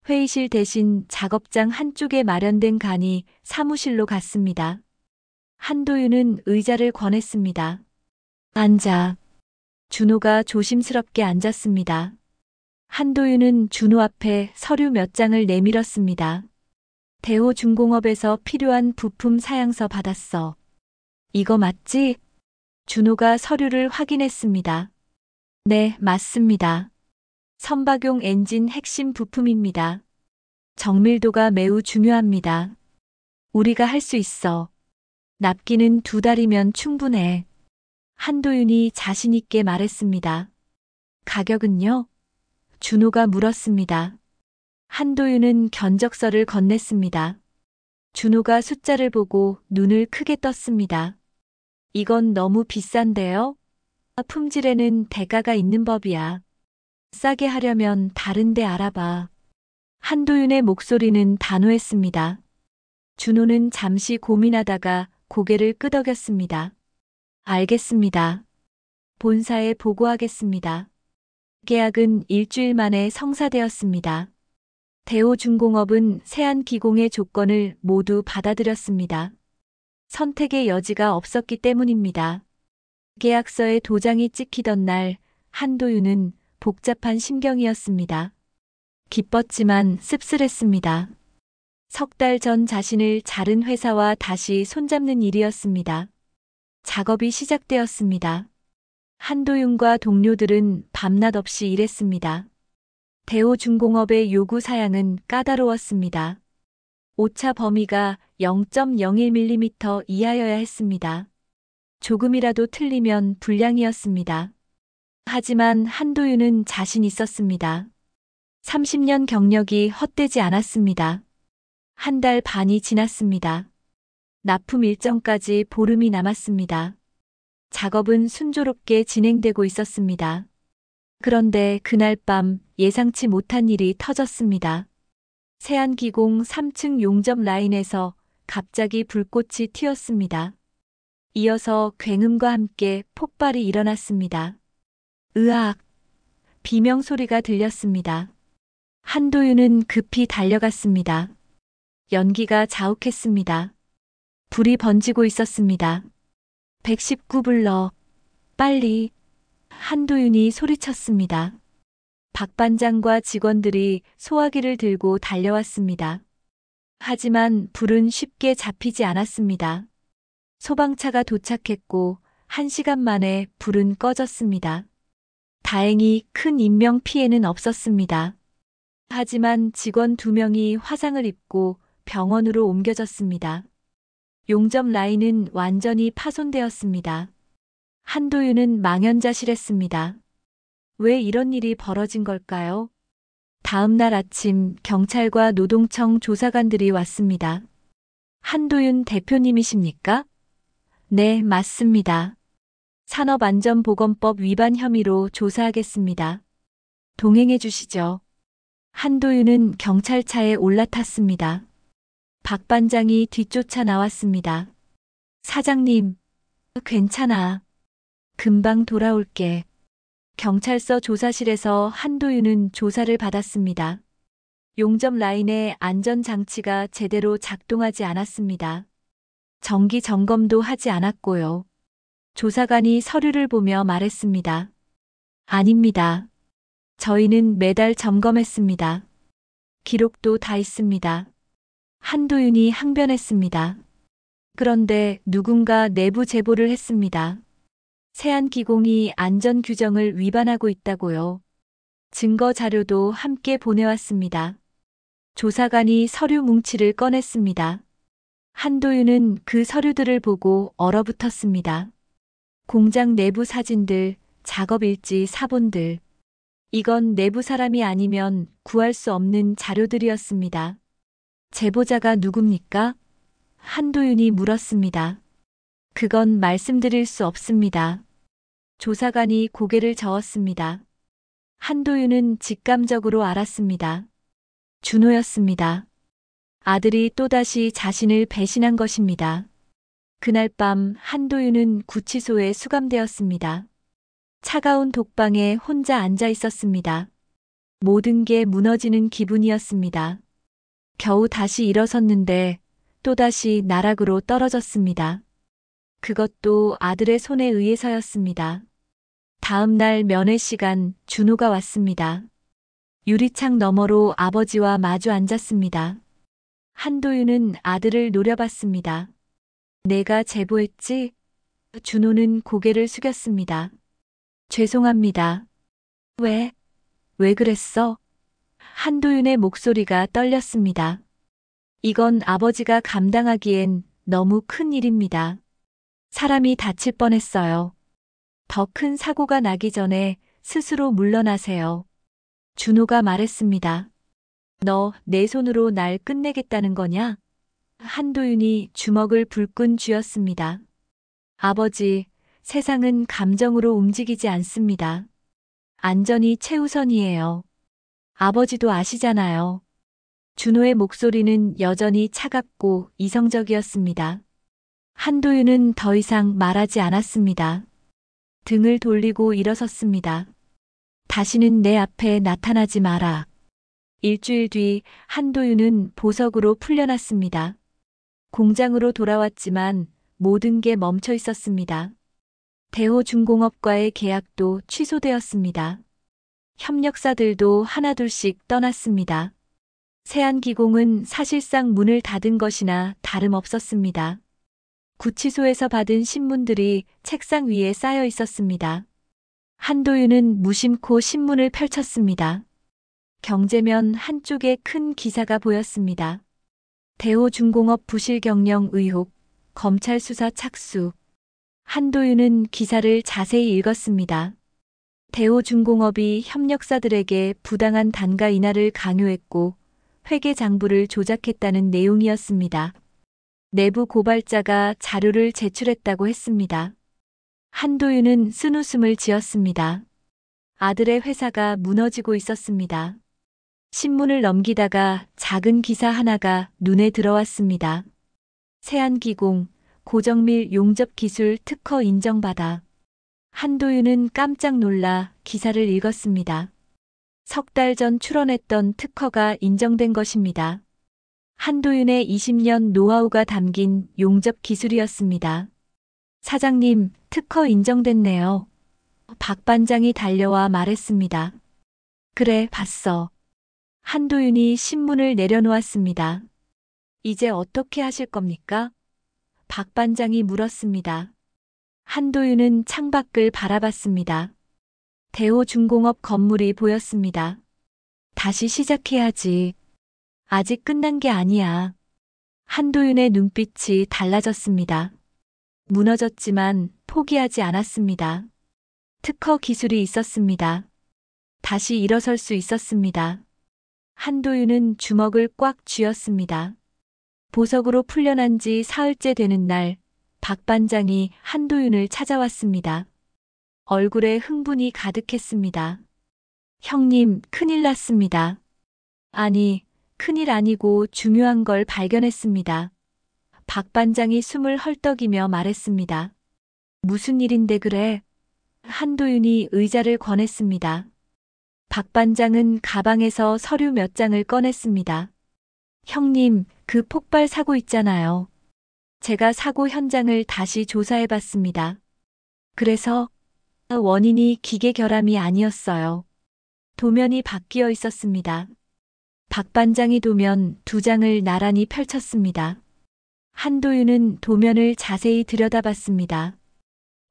회의실 대신 작업장 한쪽에 마련된 간이 사무실로 갔습니다. 한도윤은 의자를 권했습니다. 앉아. 준호가 조심스럽게 앉았습니다. 한도윤은 준호 앞에 서류 몇 장을 내밀었습니다. 대호중공업에서 필요한 부품 사양서 받았어. 이거 맞지? 준호가 서류를 확인했습니다. 네, 맞습니다. 선박용 엔진 핵심 부품입니다. 정밀도가 매우 중요합니다. 우리가 할 수 있어. 납기는 2달이면 충분해. 한도윤이 자신있게 말했습니다. 가격은요? 준호가 물었습니다. 한도윤은 견적서를 건넸습니다. 준호가 숫자를 보고 눈을 크게 떴습니다. 이건 너무 비싼데요? 품질에는 대가가 있는 법이야. 싸게 하려면 다른 데 알아봐. 한도윤의 목소리는 단호했습니다. 준호는 잠시 고민하다가 고개를 끄덕였습니다. 알겠습니다. 본사에 보고하겠습니다. 계약은 일주일 만에 성사되었습니다. 대호중공업은 세안기공의 조건을 모두 받아들였습니다. 선택의 여지가 없었기 때문입니다. 계약서에 도장이 찍히던 날 한도윤은 복잡한 심경이었습니다. 기뻤지만 씁쓸했습니다. 석 달 전 자신을 자른 회사와 다시 손잡는 일이었습니다. 작업이 시작되었습니다. 한도윤과 동료들은 밤낮 없이 일했습니다. 대호중공업의 요구 사양은 까다로웠습니다. 오차 범위가 0.01mm 이하여야 했습니다. 조금이라도 틀리면 불량이었습니다. 하지만 한도윤은 자신 있었습니다. 30년 경력이 헛되지 않았습니다. 한 달 반이 지났습니다. 납품 일정까지 보름이 남았습니다. 작업은 순조롭게 진행되고 있었습니다. 그런데 그날 밤 예상치 못한 일이 터졌습니다. 세안기공 3층 용접 라인에서 갑자기 불꽃이 튀었습니다. 이어서 굉음과 함께 폭발이 일어났습니다. 으악! 비명 소리가 들렸습니다. 한도윤은 급히 달려갔습니다. 연기가 자욱했습니다. 불이 번지고 있었습니다. 119불러. 빨리. 한도윤이 소리쳤습니다. 박 반장과 직원들이 소화기를 들고 달려왔습니다. 하지만 불은 쉽게 잡히지 않았습니다. 소방차가 도착했고 1시간 만에 불은 꺼졌습니다. 다행히 큰 인명 피해는 없었습니다. 하지만 직원 2명이 화상을 입고 병원으로 옮겨졌습니다. 용접 라인은 완전히 파손되었습니다. 한도윤은 망연자실했습니다. 왜 이런 일이 벌어진 걸까요? 다음 날 아침 경찰과 노동청 조사관들이 왔습니다. 한도윤 대표님이십니까? 네, 맞습니다. 산업안전보건법 위반 혐의로 조사하겠습니다. 동행해 주시죠. 한도윤은 경찰차에 올라탔습니다. 박 반장이 뒤쫓아 나왔습니다. 사장님, 괜찮아. 금방 돌아올게. 경찰서 조사실에서 한도윤은 조사를 받았습니다. 용접 라인의 안전장치가 제대로 작동하지 않았습니다. 정기 점검도 하지 않았고요. 조사관이 서류를 보며 말했습니다. 아닙니다. 저희는 매달 점검했습니다. 기록도 다 있습니다. 한도윤이 항변했습니다. 그런데 누군가 내부 제보를 했습니다. 세안기공이 안전규정을 위반하고 있다고요. 증거 자료도 함께 보내왔습니다. 조사관이 서류 뭉치를 꺼냈습니다. 한도윤은 그 서류들을 보고 얼어붙었습니다. 공장 내부 사진들, 작업일지 사본들. 이건 내부 사람이 아니면 구할 수 없는 자료들이었습니다. 제보자가 누굽니까? 한도윤이 물었습니다. 그건 말씀드릴 수 없습니다. 조사관이 고개를 저었습니다. 한도윤은 직감적으로 알았습니다. 준호였습니다. 아들이 또다시 자신을 배신한 것입니다. 그날 밤 한도윤은 구치소에 수감되었습니다. 차가운 독방에 혼자 앉아 있었습니다. 모든 게 무너지는 기분이었습니다. 겨우 다시 일어섰는데 또다시 나락으로 떨어졌습니다. 그것도 아들의 손에 의해서였습니다. 다음 날 면회 시간 준호가 왔습니다. 유리창 너머로 아버지와 마주 앉았습니다. 한도윤은 아들을 노려봤습니다. 내가 제보했지? 준호는 고개를 숙였습니다. 죄송합니다. 왜? 왜 그랬어? 한도윤의 목소리가 떨렸습니다. 이건 아버지가 감당하기엔 너무 큰 일입니다. 사람이 다칠 뻔했어요. 더 큰 사고가 나기 전에 스스로 물러나세요. 준호가 말했습니다. 너 내 손으로 날 끝내겠다는 거냐? 한도윤이 주먹을 불끈 쥐었습니다. 아버지, 세상은 감정으로 움직이지 않습니다. 안전이 최우선이에요. 아버지도 아시잖아요. 준호의 목소리는 여전히 차갑고 이성적이었습니다. 한도윤은 더 이상 말하지 않았습니다. 등을 돌리고 일어섰습니다. 다시는 내 앞에 나타나지 마라. 일주일 뒤 한도윤은 보석으로 풀려났습니다. 공장으로 돌아왔지만 모든 게 멈춰 있었습니다. 대호중공업과의 계약도 취소되었습니다. 협력사들도 하나둘씩 떠났습니다. 세안기공은 사실상 문을 닫은 것이나 다름없었습니다. 구치소에서 받은 신문들이 책상 위에 쌓여 있었습니다. 한도윤은 무심코 신문을 펼쳤습니다. 경제면 한쪽에 큰 기사가 보였습니다. 대호중공업 부실 경영 의혹, 검찰 수사 착수. 한도윤은 기사를 자세히 읽었습니다. 대호중공업이 협력사들에게 부당한 단가 인하를 강요했고 회계 장부를 조작했다는 내용이었습니다. 내부 고발자가 자료를 제출했다고 했습니다. 한도윤은 쓴웃음을 지었습니다. 아들의 회사가 무너지고 있었습니다. 신문을 넘기다가 작은 기사 하나가 눈에 들어왔습니다. 세안기공, 고정밀 용접 기술 특허 인정받아. 한도윤은 깜짝 놀라 기사를 읽었습니다. 석 달 전 출원했던 특허가 인정된 것입니다. 한도윤의 20년 노하우가 담긴 용접 기술이었습니다. 사장님, 특허 인정됐네요. 박 반장이 달려와 말했습니다. 그래, 봤어. 한도윤이 신문을 내려놓았습니다. 이제 어떻게 하실 겁니까? 박 반장이 물었습니다. 한도윤은 창밖을 바라봤습니다. 대호중공업 건물이 보였습니다. 다시 시작해야지. 아직 끝난 게 아니야. 한도윤의 눈빛이 달라졌습니다. 무너졌지만 포기하지 않았습니다. 특허 기술이 있었습니다. 다시 일어설 수 있었습니다. 한도윤은 주먹을 꽉 쥐었습니다. 보석으로 풀려난 지 사흘째 되는 날, 박 반장이 한도윤을 찾아왔습니다. 얼굴에 흥분이 가득했습니다. 형님, 큰일 났습니다. 아니, 큰일 아니고 중요한 걸 발견했습니다. 박 반장이 숨을 헐떡이며 말했습니다. 무슨 일인데 그래? 한도윤이 의자를 권했습니다. 박 반장은 가방에서 서류 몇 장을 꺼냈습니다. 형님, 그 폭발 사고 있잖아요. 제가 사고 현장을 다시 조사해봤습니다. 그래서 원인이 기계 결함이 아니었어요. 도면이 바뀌어 있었습니다. 박 반장이 도면 2장을 나란히 펼쳤습니다. 한도윤은 도면을 자세히 들여다봤습니다.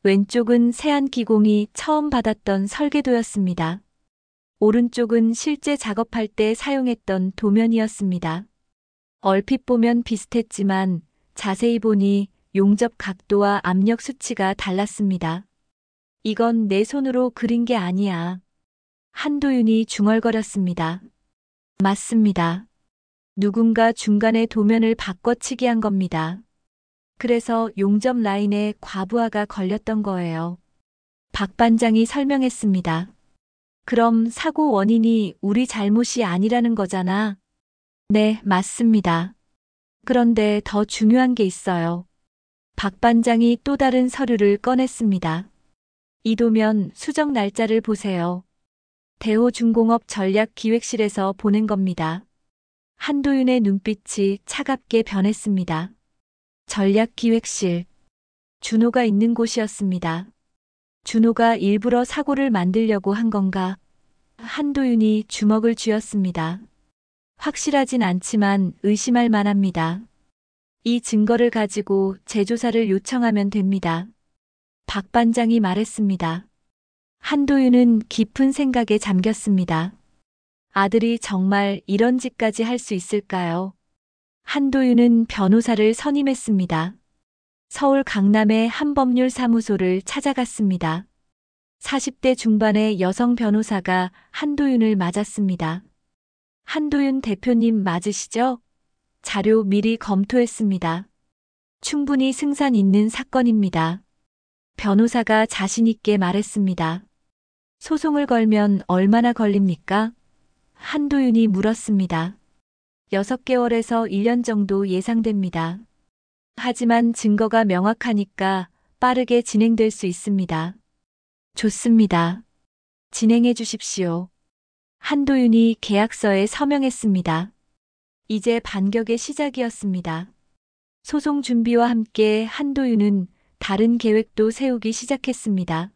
왼쪽은 세안기공이 처음 받았던 설계도였습니다. 오른쪽은 실제 작업할 때 사용했던 도면이었습니다. 얼핏 보면 비슷했지만 자세히 보니 용접 각도와 압력 수치가 달랐습니다. 이건 내 손으로 그린 게 아니야. 한도윤이 중얼거렸습니다. 맞습니다. 누군가 중간에 도면을 바꿔치기 한 겁니다. 그래서 용접 라인에 과부하가 걸렸던 거예요. 박 반장이 설명했습니다. 그럼 사고 원인이 우리 잘못이 아니라는 거잖아. 네, 맞습니다. 그런데 더 중요한 게 있어요. 박 반장이 또 다른 서류를 꺼냈습니다. 이 도면 수정 날짜를 보세요. 대호중공업 전략기획실에서 보낸 겁니다. 한도윤의 눈빛이 차갑게 변했습니다. 전략기획실. 준호가 있는 곳이었습니다. 준호가 일부러 사고를 만들려고 한 건가? 한도윤이 주먹을 쥐었습니다. 확실하진 않지만 의심할 만합니다. 이 증거를 가지고 재조사를 요청하면 됩니다. 박 반장이 말했습니다. 한도윤은 깊은 생각에 잠겼습니다. 아들이 정말 이런 짓까지 할 수 있을까요? 한도윤은 변호사를 선임했습니다. 서울 강남의 한법률사무소를 찾아갔습니다. 40대 중반의 여성 변호사가 한도윤을 맞았습니다. 한도윤 대표님 맞으시죠? 자료 미리 검토했습니다. 충분히 승산 있는 사건입니다. 변호사가 자신 있게 말했습니다. 소송을 걸면 얼마나 걸립니까? 한도윤이 물었습니다. 6개월에서 1년 정도 예상됩니다. 하지만 증거가 명확하니까 빠르게 진행될 수 있습니다. 좋습니다. 진행해 주십시오. 한도윤이 계약서에 서명했습니다. 이제 반격의 시작이었습니다. 소송 준비와 함께 한도윤은 다른 계획도 세우기 시작했습니다.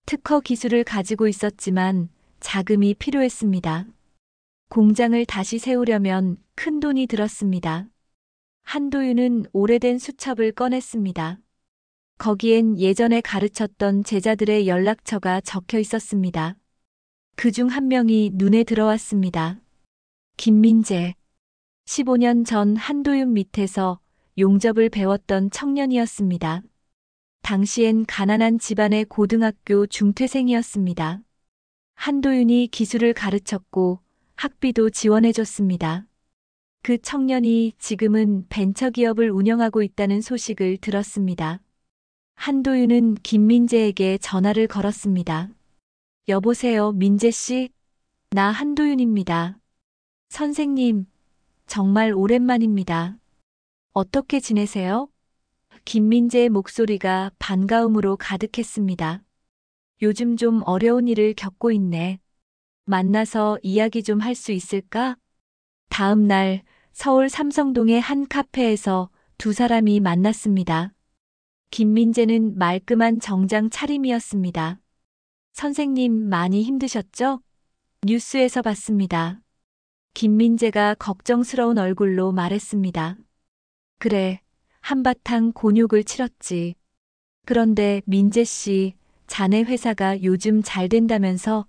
특허 기술을 가지고 있었지만 자금이 필요했습니다. 공장을 다시 세우려면 큰 돈이 들었습니다. 한도윤은 오래된 수첩을 꺼냈습니다. 거기엔 예전에 가르쳤던 제자들의 연락처가 적혀 있었습니다. 그중 한 명이 눈에 들어왔습니다. 김민재. 15년 전 한도윤 밑에서 용접을 배웠던 청년이었습니다. 당시엔 가난한 집안의 고등학교 중퇴생이었습니다. 한도윤이 기술을 가르쳤고 학비도 지원해줬습니다. 그 청년이 지금은 벤처기업을 운영하고 있다는 소식을 들었습니다. 한도윤은 김민재에게 전화를 걸었습니다. 여보세요, 민재 씨? 나 한도윤입니다. 선생님, 정말 오랜만입니다. 어떻게 지내세요? 김민재의 목소리가 반가움으로 가득했습니다. 요즘 좀 어려운 일을 겪고 있네. 만나서 이야기 좀 할 수 있을까? 다음 날 서울 삼성동의 한 카페에서 두 사람이 만났습니다. 김민재는 말끔한 정장 차림이었습니다. 선생님 많이 힘드셨죠? 뉴스에서 봤습니다. 김민재가 걱정스러운 얼굴로 말했습니다. 그래, 한바탕 곤욕을 치렀지. 그런데 민재 씨, 자네 회사가 요즘 잘 된다면서?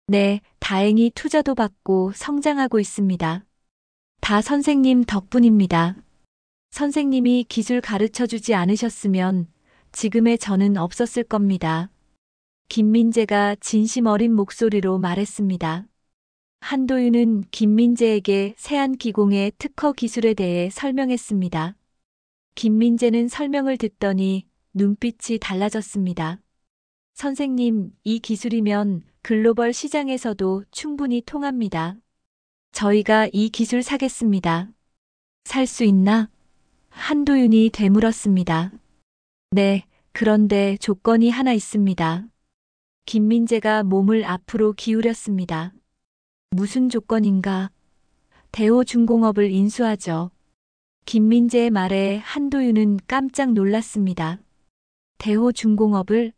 네, 다행히 투자도 받고 성장하고 있습니다. 다 선생님 덕분입니다. 선생님이 기술 가르쳐주지 않으셨으면 지금의 저는 없었을 겁니다. 김민재가 진심 어린 목소리로 말했습니다. 한도윤은 김민재에게 세안기공의 특허 기술에 대해 설명했습니다. 김민재는 설명을 듣더니 눈빛이 달라졌습니다. 선생님, 이 기술이면 글로벌 시장에서도 충분히 통합니다. 저희가 이 기술 사겠습니다. 살 수 있나? 한도윤이 되물었습니다. 네, 그런데 조건이 하나 있습니다. 김민재가 몸을 앞으로 기울였습니다. 무슨 조건인가? 대호중공업을 인수하죠. 김민재의 말에 한도윤은 깜짝 놀랐습니다. 대호중공업을?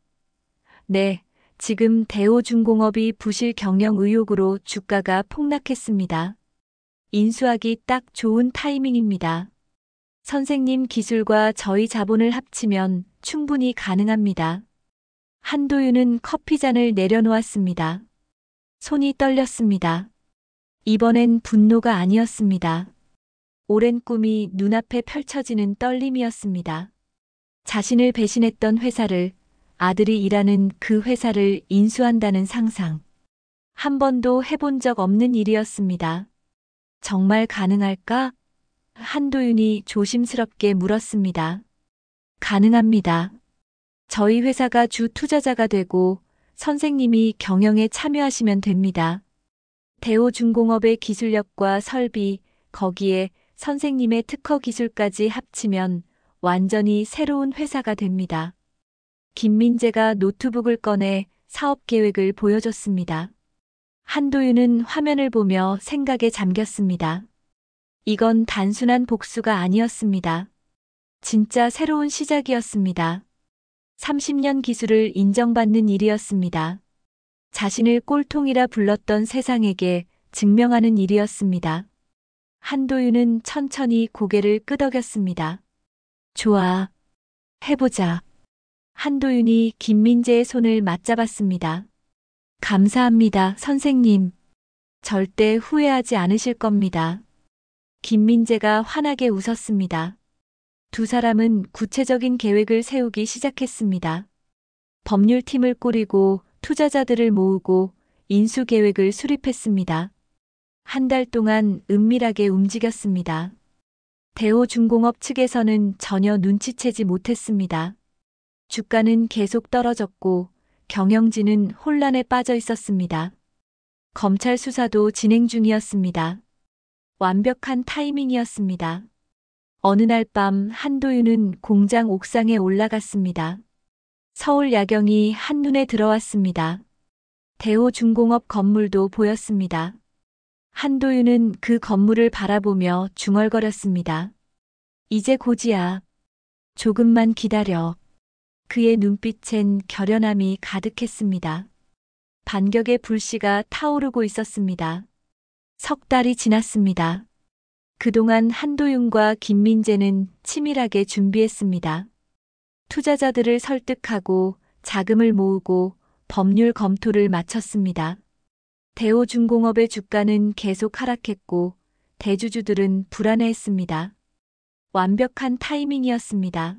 네, 지금 대호중공업이 부실 경영 의혹으로 주가가 폭락했습니다. 인수하기 딱 좋은 타이밍입니다. 선생님 기술과 저희 자본을 합치면 충분히 가능합니다. 한도윤은 커피잔을 내려놓았습니다. 손이 떨렸습니다. 이번엔 분노가 아니었습니다. 오랜 꿈이 눈앞에 펼쳐지는 떨림이었습니다. 자신을 배신했던 회사를, 아들이 일하는 그 회사를 인수한다는 상상. 한 번도 해본 적 없는 일이었습니다. 정말 가능할까? 한도윤이 조심스럽게 물었습니다. 가능합니다. 저희 회사가 주 투자자가 되고 선생님이 경영에 참여하시면 됩니다. 대호중공업의 기술력과 설비, 거기에 선생님의 특허 기술까지 합치면 완전히 새로운 회사가 됩니다. 김민재가 노트북을 꺼내 사업 계획을 보여줬습니다. 한도윤은 화면을 보며 생각에 잠겼습니다. 이건 단순한 복수가 아니었습니다. 진짜 새로운 시작이었습니다. 30년 기술을 인정받는 일이었습니다. 자신을 꼴통이라 불렀던 세상에게 증명하는 일이었습니다. 한도윤은 천천히 고개를 끄덕였습니다. 좋아. 해보자. 한도윤이 김민재의 손을 맞잡았습니다. 감사합니다, 선생님. 절대 후회하지 않으실 겁니다. 김민재가 환하게 웃었습니다. 두 사람은 구체적인 계획을 세우기 시작했습니다. 법률팀을 꾸리고 투자자들을 모으고 인수 계획을 수립했습니다. 한 달 동안 은밀하게 움직였습니다. 대호중공업 측에서는 전혀 눈치채지 못했습니다. 주가는 계속 떨어졌고 경영진은 혼란에 빠져 있었습니다. 검찰 수사도 진행 중이었습니다. 완벽한 타이밍이었습니다. 어느 날 밤 한도윤은 공장 옥상에 올라갔습니다. 서울 야경이 한눈에 들어왔습니다. 대호중공업 건물도 보였습니다. 한도윤은 그 건물을 바라보며 중얼거렸습니다. 이제 곧이야. 조금만 기다려. 그의 눈빛엔 결연함이 가득했습니다. 반격의 불씨가 타오르고 있었습니다. 석 달이 지났습니다. 그동안 한도윤과 김민재는 치밀하게 준비했습니다. 투자자들을 설득하고 자금을 모으고 법률 검토를 마쳤습니다. 대호중공업의 주가는 계속 하락했고 대주주들은 불안해했습니다. 완벽한 타이밍이었습니다.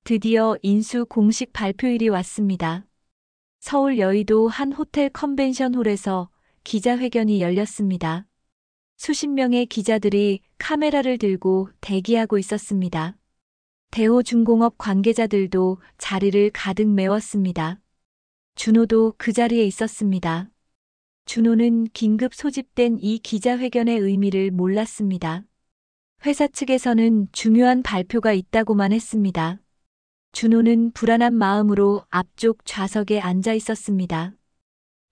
드디어 인수 공식 발표일이 왔습니다. 서울 여의도 한 호텔 컨벤션홀에서 기자회견이 열렸습니다. 수십 명의 기자들이 카메라를 들고 대기하고 있었습니다. 대호중공업 관계자들도 자리를 가득 메웠습니다. 준호도 그 자리에 있었습니다. 준호는 긴급 소집된 이 기자회견의 의미를 몰랐습니다. 회사 측에서는 중요한 발표가 있다고만 했습니다. 준호는 불안한 마음으로 앞쪽 좌석에 앉아 있었습니다.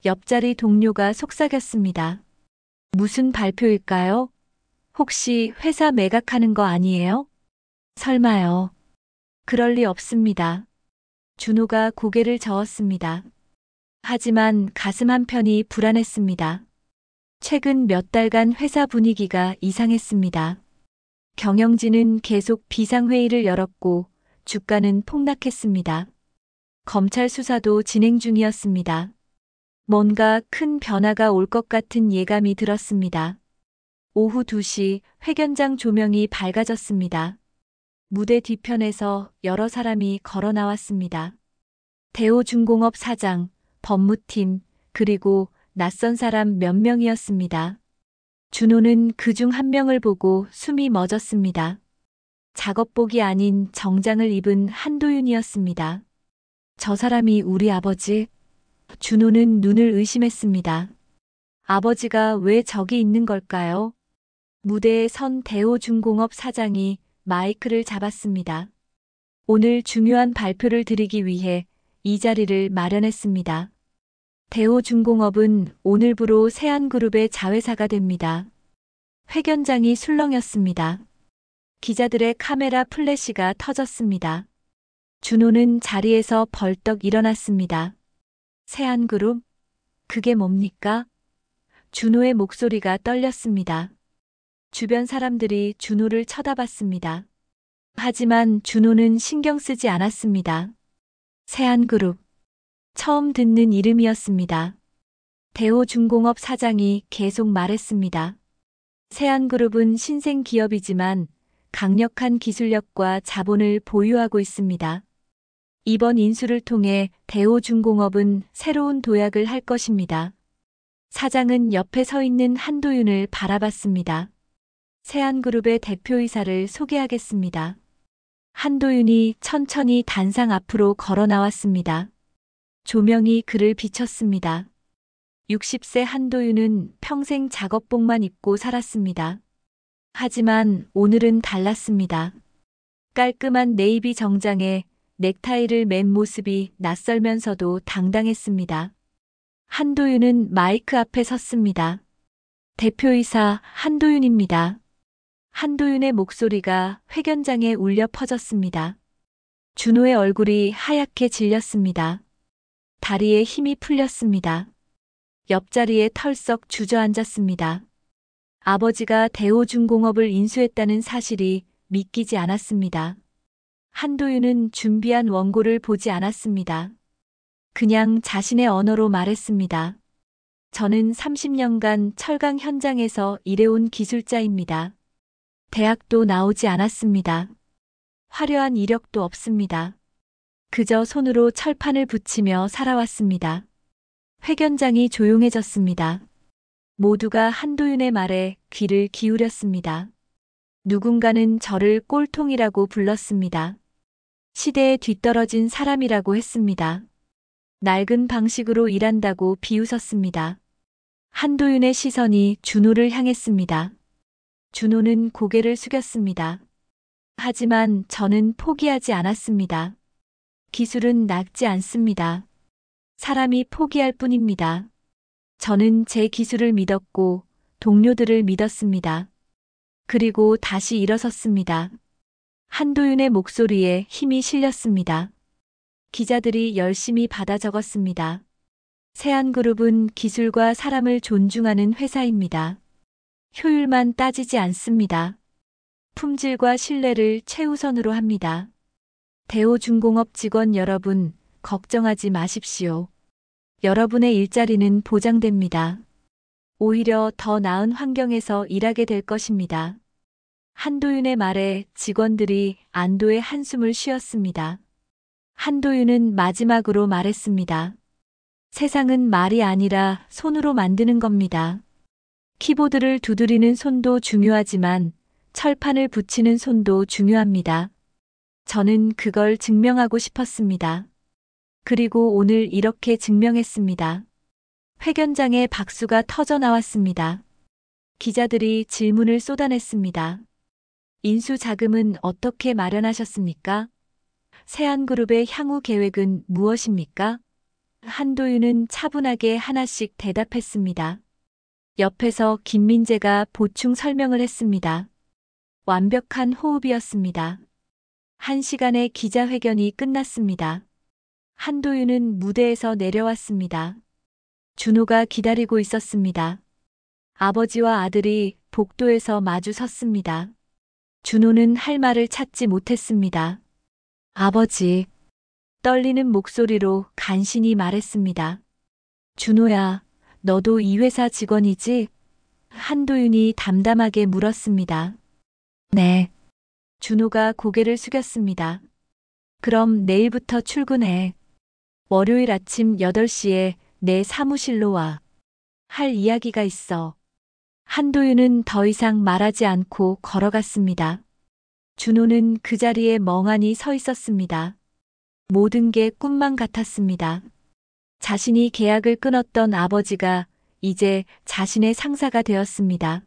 옆자리 동료가 속삭였습니다. 무슨 발표일까요? 혹시 회사 매각하는 거 아니에요? 설마요. 그럴 리 없습니다. 준호가 고개를 저었습니다. 하지만 가슴 한편이 불안했습니다. 최근 몇 달간 회사 분위기가 이상했습니다. 경영진은 계속 비상회의를 열었고 주가는 폭락했습니다. 검찰 수사도 진행 중이었습니다. 뭔가 큰 변화가 올 것 같은 예감이 들었습니다. 오후 2시 회견장 조명이 밝아졌습니다. 무대 뒤편에서 여러 사람이 걸어 나왔습니다. 대호중공업 사장, 법무팀, 그리고 낯선 사람 몇 명이었습니다. 준호는 그중 한 명을 보고 숨이 멎었습니다. 작업복이 아닌 정장을 입은 한도윤이었습니다. 저 사람이 우리 아버지? 준호는 눈을 의심했습니다. 아버지가 왜 저기 있는 걸까요? 무대에 선 대호중공업 사장이 마이크를 잡았습니다. 오늘 중요한 발표를 드리기 위해 이 자리를 마련했습니다. 대호중공업은 오늘부로 세안그룹의 자회사가 됩니다. 회견장이 술렁였습니다. 기자들의 카메라 플래시가 터졌습니다. 준호는 자리에서 벌떡 일어났습니다. 세안그룹? 그게 뭡니까? 준호의 목소리가 떨렸습니다. 주변 사람들이 준호를 쳐다봤습니다. 하지만 준호는 신경 쓰지 않았습니다. 세안그룹. 처음 듣는 이름이었습니다. 대호중공업 사장이 계속 말했습니다. 세안그룹은 신생 기업이지만 강력한 기술력과 자본을 보유하고 있습니다. 이번 인수를 통해 대호중공업은 새로운 도약을 할 것입니다. 사장은 옆에 서 있는 한도윤을 바라봤습니다. 세안그룹의 대표이사를 소개하겠습니다. 한도윤이 천천히 단상 앞으로 걸어 나왔습니다. 조명이 그를 비쳤습니다. 60세 한도윤은 평생 작업복만 입고 살았습니다. 하지만 오늘은 달랐습니다. 깔끔한 네이비 정장에 넥타이를 맨 모습이 낯설면서도 당당했습니다. 한도윤은 마이크 앞에 섰습니다. 대표이사 한도윤입니다. 한도윤의 목소리가 회견장에 울려 퍼졌습니다. 준호의 얼굴이 하얗게 질렸습니다. 다리에 힘이 풀렸습니다. 옆자리에 털썩 주저앉았습니다. 아버지가 대호중공업을 인수했다는 사실이 믿기지 않았습니다. 한도윤은 준비한 원고를 보지 않았습니다. 그냥 자신의 언어로 말했습니다. 저는 30년간 철강 현장에서 일해온 기술자입니다. 대학도 나오지 않았습니다. 화려한 이력도 없습니다. 그저 손으로 철판을 붙이며 살아왔습니다. 회견장이 조용해졌습니다. 모두가 한도윤의 말에 귀를 기울였습니다. 누군가는 저를 꼴통이라고 불렀습니다. 시대에 뒤떨어진 사람이라고 했습니다. 낡은 방식으로 일한다고 비웃었습니다. 한도윤의 시선이 준호를 향했습니다. 준호는 고개를 숙였습니다. 하지만 저는 포기하지 않았습니다. 기술은 낡지 않습니다. 사람이 포기할 뿐입니다. 저는 제 기술을 믿었고 동료들을 믿었습니다. 그리고 다시 일어섰습니다. 한도윤의 목소리에 힘이 실렸습니다. 기자들이 열심히 받아 적었습니다. 세안그룹은 기술과 사람을 존중하는 회사입니다. 효율만 따지지 않습니다. 품질과 신뢰를 최우선으로 합니다. 대호중공업 직원 여러분, 걱정하지 마십시오. 여러분의 일자리는 보장됩니다. 오히려 더 나은 환경에서 일하게 될 것입니다. 한도윤의 말에 직원들이 안도의 한숨을 쉬었습니다. 한도윤은 마지막으로 말했습니다. 세상은 말이 아니라 손으로 만드는 겁니다. 키보드를 두드리는 손도 중요하지만 철판을 붙이는 손도 중요합니다. 저는 그걸 증명하고 싶었습니다. 그리고 오늘 이렇게 증명했습니다. 회견장에 박수가 터져 나왔습니다. 기자들이 질문을 쏟아냈습니다. 인수 자금은 어떻게 마련하셨습니까? 세안그룹의 향후 계획은 무엇입니까? 한도윤은 차분하게 하나씩 대답했습니다. 옆에서 김민재가 보충 설명을 했습니다. 완벽한 호흡이었습니다. 1시간의 기자회견이 끝났습니다. 한도윤은 무대에서 내려왔습니다. 준호가 기다리고 있었습니다. 아버지와 아들이 복도에서 마주 섰습니다. 준호는 할 말을 찾지 못했습니다. 아버지, 떨리는 목소리로 간신히 말했습니다. 준호야, 너도 이 회사 직원이지? 한도윤이 담담하게 물었습니다. 네. 준호가 고개를 숙였습니다. 그럼 내일부터 출근해. 월요일 아침 8시에 내 사무실로 와. 할 이야기가 있어. 한도윤은 더 이상 말하지 않고 걸어갔습니다. 준호는 그 자리에 멍하니 서 있었습니다. 모든 게 꿈만 같았습니다. 자신이 계약을 끊었던 아버지가 이제 자신의 상사가 되었습니다.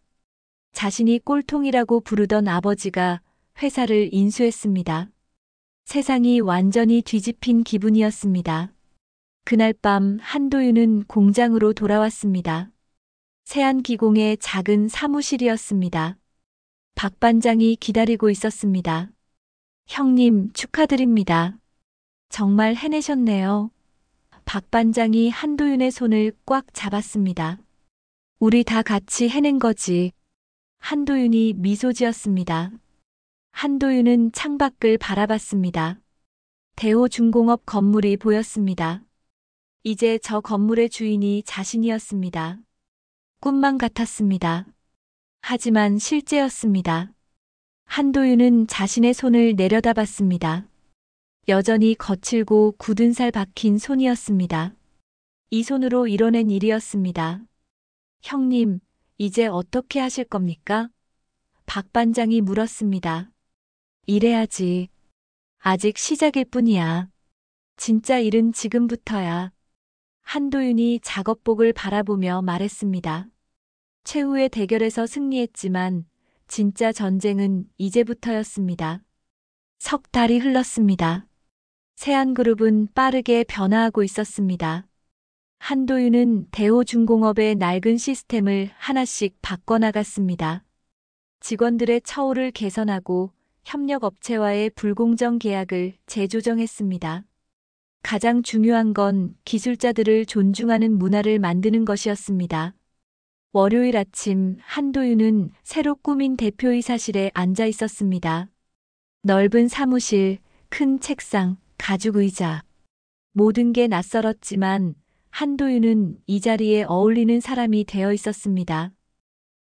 자신이 꼴통이라고 부르던 아버지가 회사를 인수했습니다. 세상이 완전히 뒤집힌 기분이었습니다. 그날 밤 한도윤은 공장으로 돌아왔습니다. 세안기공의 작은 사무실이었습니다. 박 반장이 기다리고 있었습니다. 형님, 축하드립니다. 정말 해내셨네요. 박 반장이 한도윤의 손을 꽉 잡았습니다. 우리 다 같이 해낸 거지. 한도윤이 미소 지었습니다. 한도윤은 창밖을 바라봤습니다. 대호중공업 건물이 보였습니다. 이제 저 건물의 주인이 자신이었습니다. 꿈만 같았습니다. 하지만 실제였습니다. 한도윤은 자신의 손을 내려다봤습니다. 여전히 거칠고 굳은 살 박힌 손이었습니다. 이 손으로 이뤄낸 일이었습니다. 형님, 이제 어떻게 하실 겁니까? 박 반장이 물었습니다. 일해야지. 아직 시작일 뿐이야. 진짜 일은 지금부터야. 한도윤이 작업복을 바라보며 말했습니다. 최후의 대결에서 승리했지만 진짜 전쟁은 이제부터였습니다. 석 달이 흘렀습니다. 세안그룹은 빠르게 변화하고 있었습니다. 한도윤은 대호중공업의 낡은 시스템을 하나씩 바꿔나갔습니다. 직원들의 처우를 개선하고 협력업체와의 불공정 계약을 재조정했습니다. 가장 중요한 건 기술자들을 존중하는 문화를 만드는 것이었습니다. 월요일 아침 한도윤은 새로 꾸민 대표이사실에 앉아 있었습니다. 넓은 사무실, 큰 책상, 가죽 의자. 모든 게 낯설었지만 한도윤은 이 자리에 어울리는 사람이 되어 있었습니다.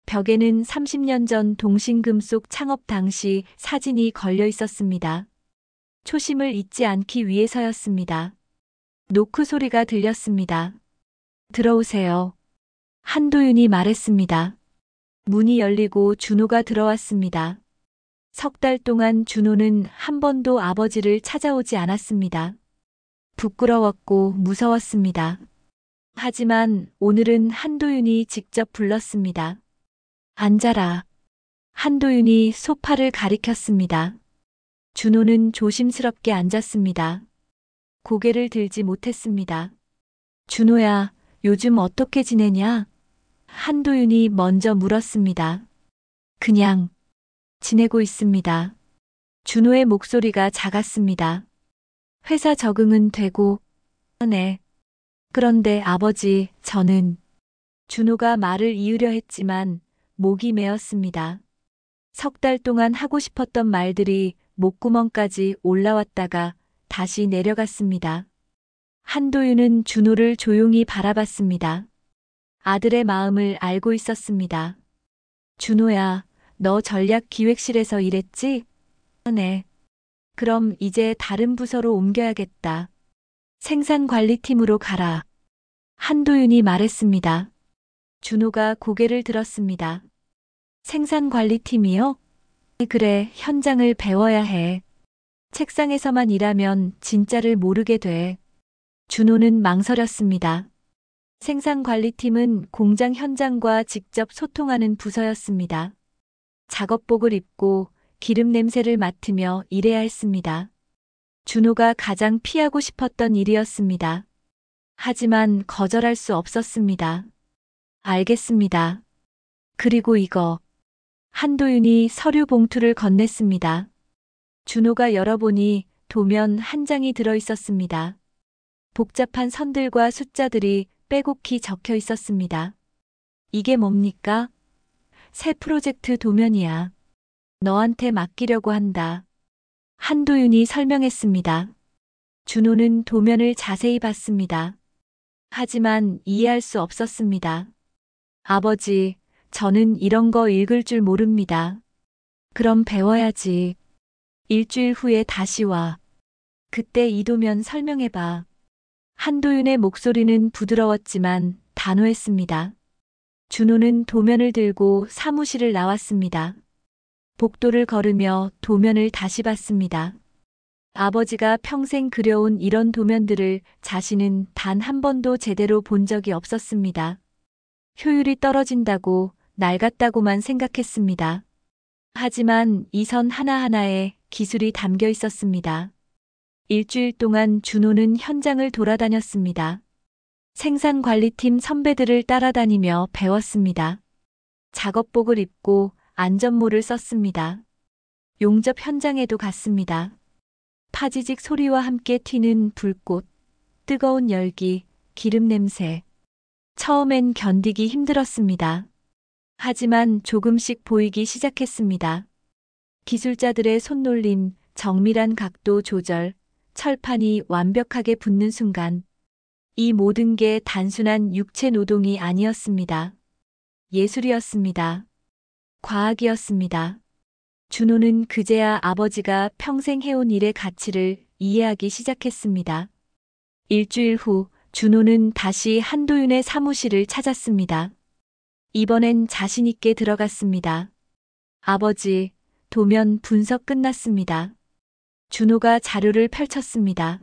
벽에는 30년 전 동신금속 창업 당시 사진이 걸려 있었습니다. 초심을 잊지 않기 위해서였습니다. 노크 소리가 들렸습니다. 들어오세요. 한도윤이 말했습니다. 문이 열리고 준호가 들어왔습니다. 석 달 동안 준호는 한 번도 아버지를 찾아오지 않았습니다. 부끄러웠고 무서웠습니다. 하지만 오늘은 한도윤이 직접 불렀습니다. 앉아라. 한도윤이 소파를 가리켰습니다. 준호는 조심스럽게 앉았습니다. 고개를 들지 못했습니다. 준호야, 요즘 어떻게 지내냐? 한도윤이 먼저 물었습니다. 그냥 지내고 있습니다. 준호의 목소리가 작았습니다. 회사 적응은 되고, 네. 그런데 아버지, 저는 준호가 말을 이으려 했지만 목이 메었습니다. 석 달 동안 하고 싶었던 말들이 목구멍까지 올라왔다가 다시 내려갔습니다. 한도윤은 준호를 조용히 바라봤습니다. 아들의 마음을 알고 있었습니다. 준호야, 너 전략기획실에서 일했지? 네. 그럼 이제 다른 부서로 옮겨야겠다. 생산관리팀으로 가라. 한도윤이 말했습니다. 준호가 고개를 들었습니다. 생산관리팀이요? 그래, 현장을 배워야 해. 책상에서만 일하면 진짜를 모르게 돼. 준호는 망설였습니다. 생산관리팀은 공장 현장과 직접 소통하는 부서였습니다. 작업복을 입고 기름 냄새를 맡으며 일해야 했습니다. 준호가 가장 피하고 싶었던 일이었습니다. 하지만 거절할 수 없었습니다. 알겠습니다. 그리고 이거. 한도윤이 서류 봉투를 건넸습니다. 준호가 열어보니 도면 한 장이 들어 있었습니다. 복잡한 선들과 숫자들이 빼곡히 적혀 있었습니다. 이게 뭡니까? 새 프로젝트 도면이야. 너한테 맡기려고 한다. 한도윤이 설명했습니다. 준호는 도면을 자세히 봤습니다. 하지만 이해할 수 없었습니다. 아버지, 저는 이런 거 읽을 줄 모릅니다. 그럼 배워야지. 일주일 후에 다시 와. 그때 이 도면 설명해봐. 한도윤의 목소리는 부드러웠지만 단호했습니다. 준호는 도면을 들고 사무실을 나왔습니다. 복도를 걸으며 도면을 다시 봤습니다. 아버지가 평생 그려온 이런 도면들을 자신은 단 한 번도 제대로 본 적이 없었습니다. 효율이 떨어진다고 낡았다고만 생각했습니다. 하지만 이 선 하나하나에 기술이 담겨 있었습니다. 일주일 동안 준호는 현장을 돌아다녔습니다. 생산관리팀 선배들을 따라다니며 배웠습니다. 작업복을 입고 안전모를 썼습니다. 용접 현장에도 갔습니다. 파지직 소리와 함께 튀는 불꽃, 뜨거운 열기, 기름 냄새. 처음엔 견디기 힘들었습니다. 하지만 조금씩 보이기 시작했습니다. 기술자들의 손놀림, 정밀한 각도 조절, 철판이 완벽하게 붙는 순간 이 모든 게 단순한 육체 노동이 아니었습니다. 예술이었습니다. 과학이었습니다. 준호는 그제야 아버지가 평생 해온 일의 가치를 이해하기 시작했습니다. 일주일 후 준호는 다시 한도윤의 사무실을 찾았습니다. 이번엔 자신 있게 들어갔습니다. 아버지, 도면 분석 끝났습니다. 준호가 자료를 펼쳤습니다.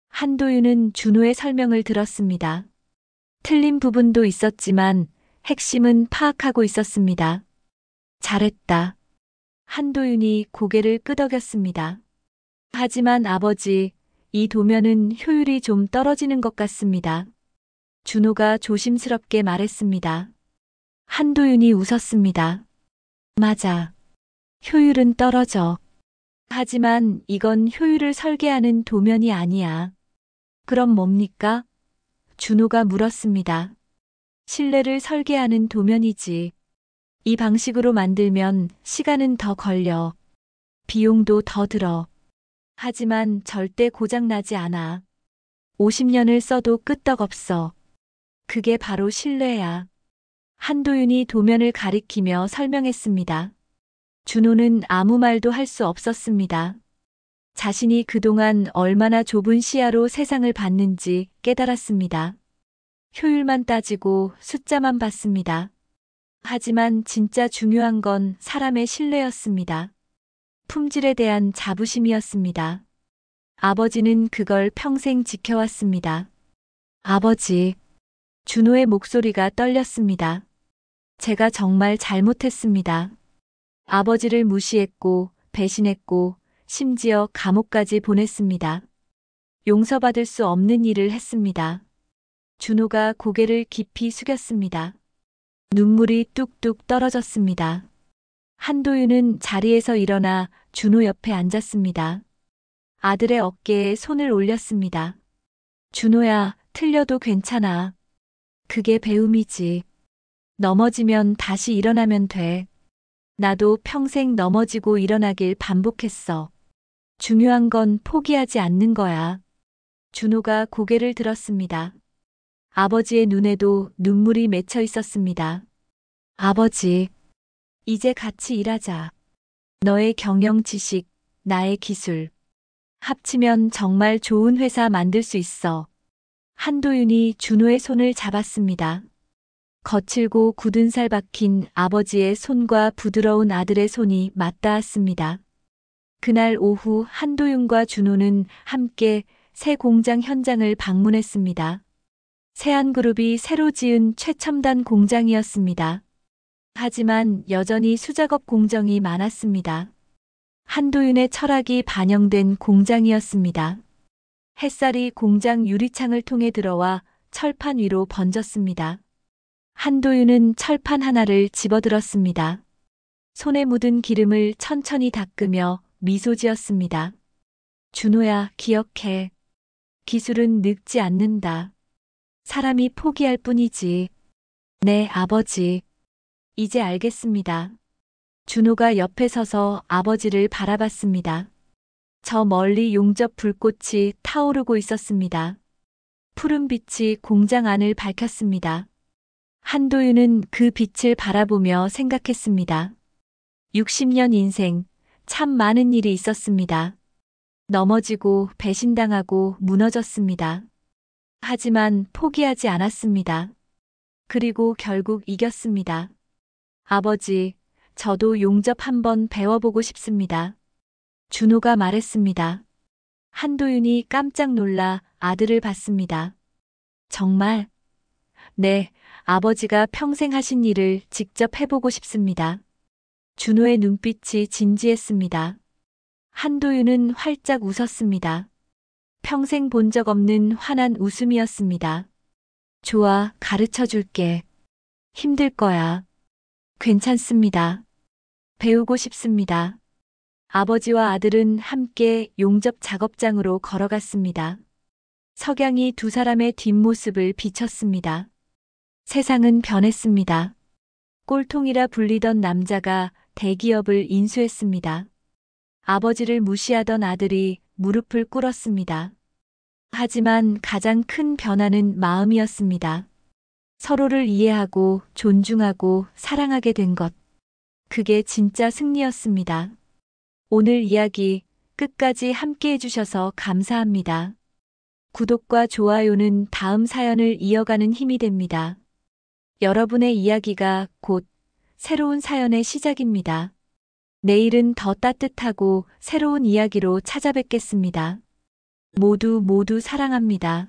한도윤은 준호의 설명을 들었습니다. 틀린 부분도 있었지만 핵심은 파악하고 있었습니다. 잘했다. 한도윤이 고개를 끄덕였습니다. 하지만 아버지, 이 도면은 효율이 좀 떨어지는 것 같습니다. 준호가 조심스럽게 말했습니다. 한도윤이 웃었습니다. 맞아. 효율은 떨어져. 하지만 이건 효율을 설계하는 도면이 아니야. 그럼 뭡니까? 준호가 물었습니다. 신뢰를 설계하는 도면이지. 이 방식으로 만들면 시간은 더 걸려. 비용도 더 들어. 하지만 절대 고장나지 않아. 50년을 써도 끄떡없어. 그게 바로 신뢰야. 한도윤이 도면을 가리키며 설명했습니다. 준호는 아무 말도 할 수 없었습니다. 자신이 그동안 얼마나 좁은 시야로 세상을 봤는지 깨달았습니다. 효율만 따지고 숫자만 봤습니다. 하지만 진짜 중요한 건 사람의 신뢰였습니다. 품질에 대한 자부심이었습니다. 아버지는 그걸 평생 지켜왔습니다. 아버지. 준호의 목소리가 떨렸습니다. 제가 정말 잘못했습니다. 아버지를 무시했고, 배신했고, 심지어 감옥까지 보냈습니다. 용서받을 수 없는 일을 했습니다. 준호가 고개를 깊이 숙였습니다. 눈물이 뚝뚝 떨어졌습니다. 한도윤은 자리에서 일어나 준호 옆에 앉았습니다. 아들의 어깨에 손을 올렸습니다. 준호야, 틀려도 괜찮아. 그게 배움이지. 넘어지면 다시 일어나면 돼. 나도 평생 넘어지고 일어나길 반복했어. 중요한 건 포기하지 않는 거야. 준호가 고개를 들었습니다. 아버지의 눈에도 눈물이 맺혀 있었습니다. 아버지, 이제 같이 일하자. 너의 경영 지식, 나의 기술. 합치면 정말 좋은 회사 만들 수 있어. 한도윤이 준호의 손을 잡았습니다. 거칠고 굳은 살 박힌 아버지의 손과 부드러운 아들의 손이 맞닿았습니다. 그날 오후 한도윤과 준호는 함께 새 공장 현장을 방문했습니다. 세안그룹이 새로 지은 최첨단 공장이었습니다. 하지만 여전히 수작업 공정이 많았습니다. 한도윤의 철학이 반영된 공장이었습니다. 햇살이 공장 유리창을 통해 들어와 철판 위로 번졌습니다. 한도윤은 철판 하나를 집어들었습니다. 손에 묻은 기름을 천천히 닦으며 미소 지었습니다. 준호야, 기억해. 기술은 늙지 않는다. 사람이 포기할 뿐이지. 네, 아버지. 이제 알겠습니다. 준호가 옆에 서서 아버지를 바라봤습니다. 저 멀리 용접 불꽃이 타오르고 있었습니다. 푸른 빛이 공장 안을 밝혔습니다. 한도윤은 그 빛을 바라보며 생각했습니다. 60년 인생, 참 많은 일이 있었습니다. 넘어지고 배신당하고 무너졌습니다. 하지만 포기하지 않았습니다. 그리고 결국 이겼습니다. 아버지, 저도 용접 한번 배워보고 싶습니다. 준호가 말했습니다. 한도윤이 깜짝 놀라 아들을 봤습니다. 정말? 네, 아버지가 평생 하신 일을 직접 해보고 싶습니다. 준호의 눈빛이 진지했습니다. 한도윤은 활짝 웃었습니다. 평생 본 적 없는 환한 웃음이었습니다. 좋아, 가르쳐 줄게. 힘들 거야. 괜찮습니다. 배우고 싶습니다. 아버지와 아들은 함께 용접 작업장으로 걸어갔습니다. 석양이 두 사람의 뒷모습을 비쳤습니다. 세상은 변했습니다. 꼴통이라 불리던 남자가 대기업을 인수했습니다. 아버지를 무시하던 아들이 무릎을 꿇었습니다. 하지만 가장 큰 변화는 마음이었습니다. 서로를 이해하고 존중하고 사랑하게 된 것. 그게 진짜 승리였습니다. 오늘 이야기 끝까지 함께 해주셔서 감사합니다. 구독과 좋아요는 다음 사연을 이어가는 힘이 됩니다. 여러분의 이야기가 곧 새로운 사연의 시작입니다. 내일은 더 따뜻하고 새로운 이야기로 찾아뵙겠습니다. 모두 사랑합니다.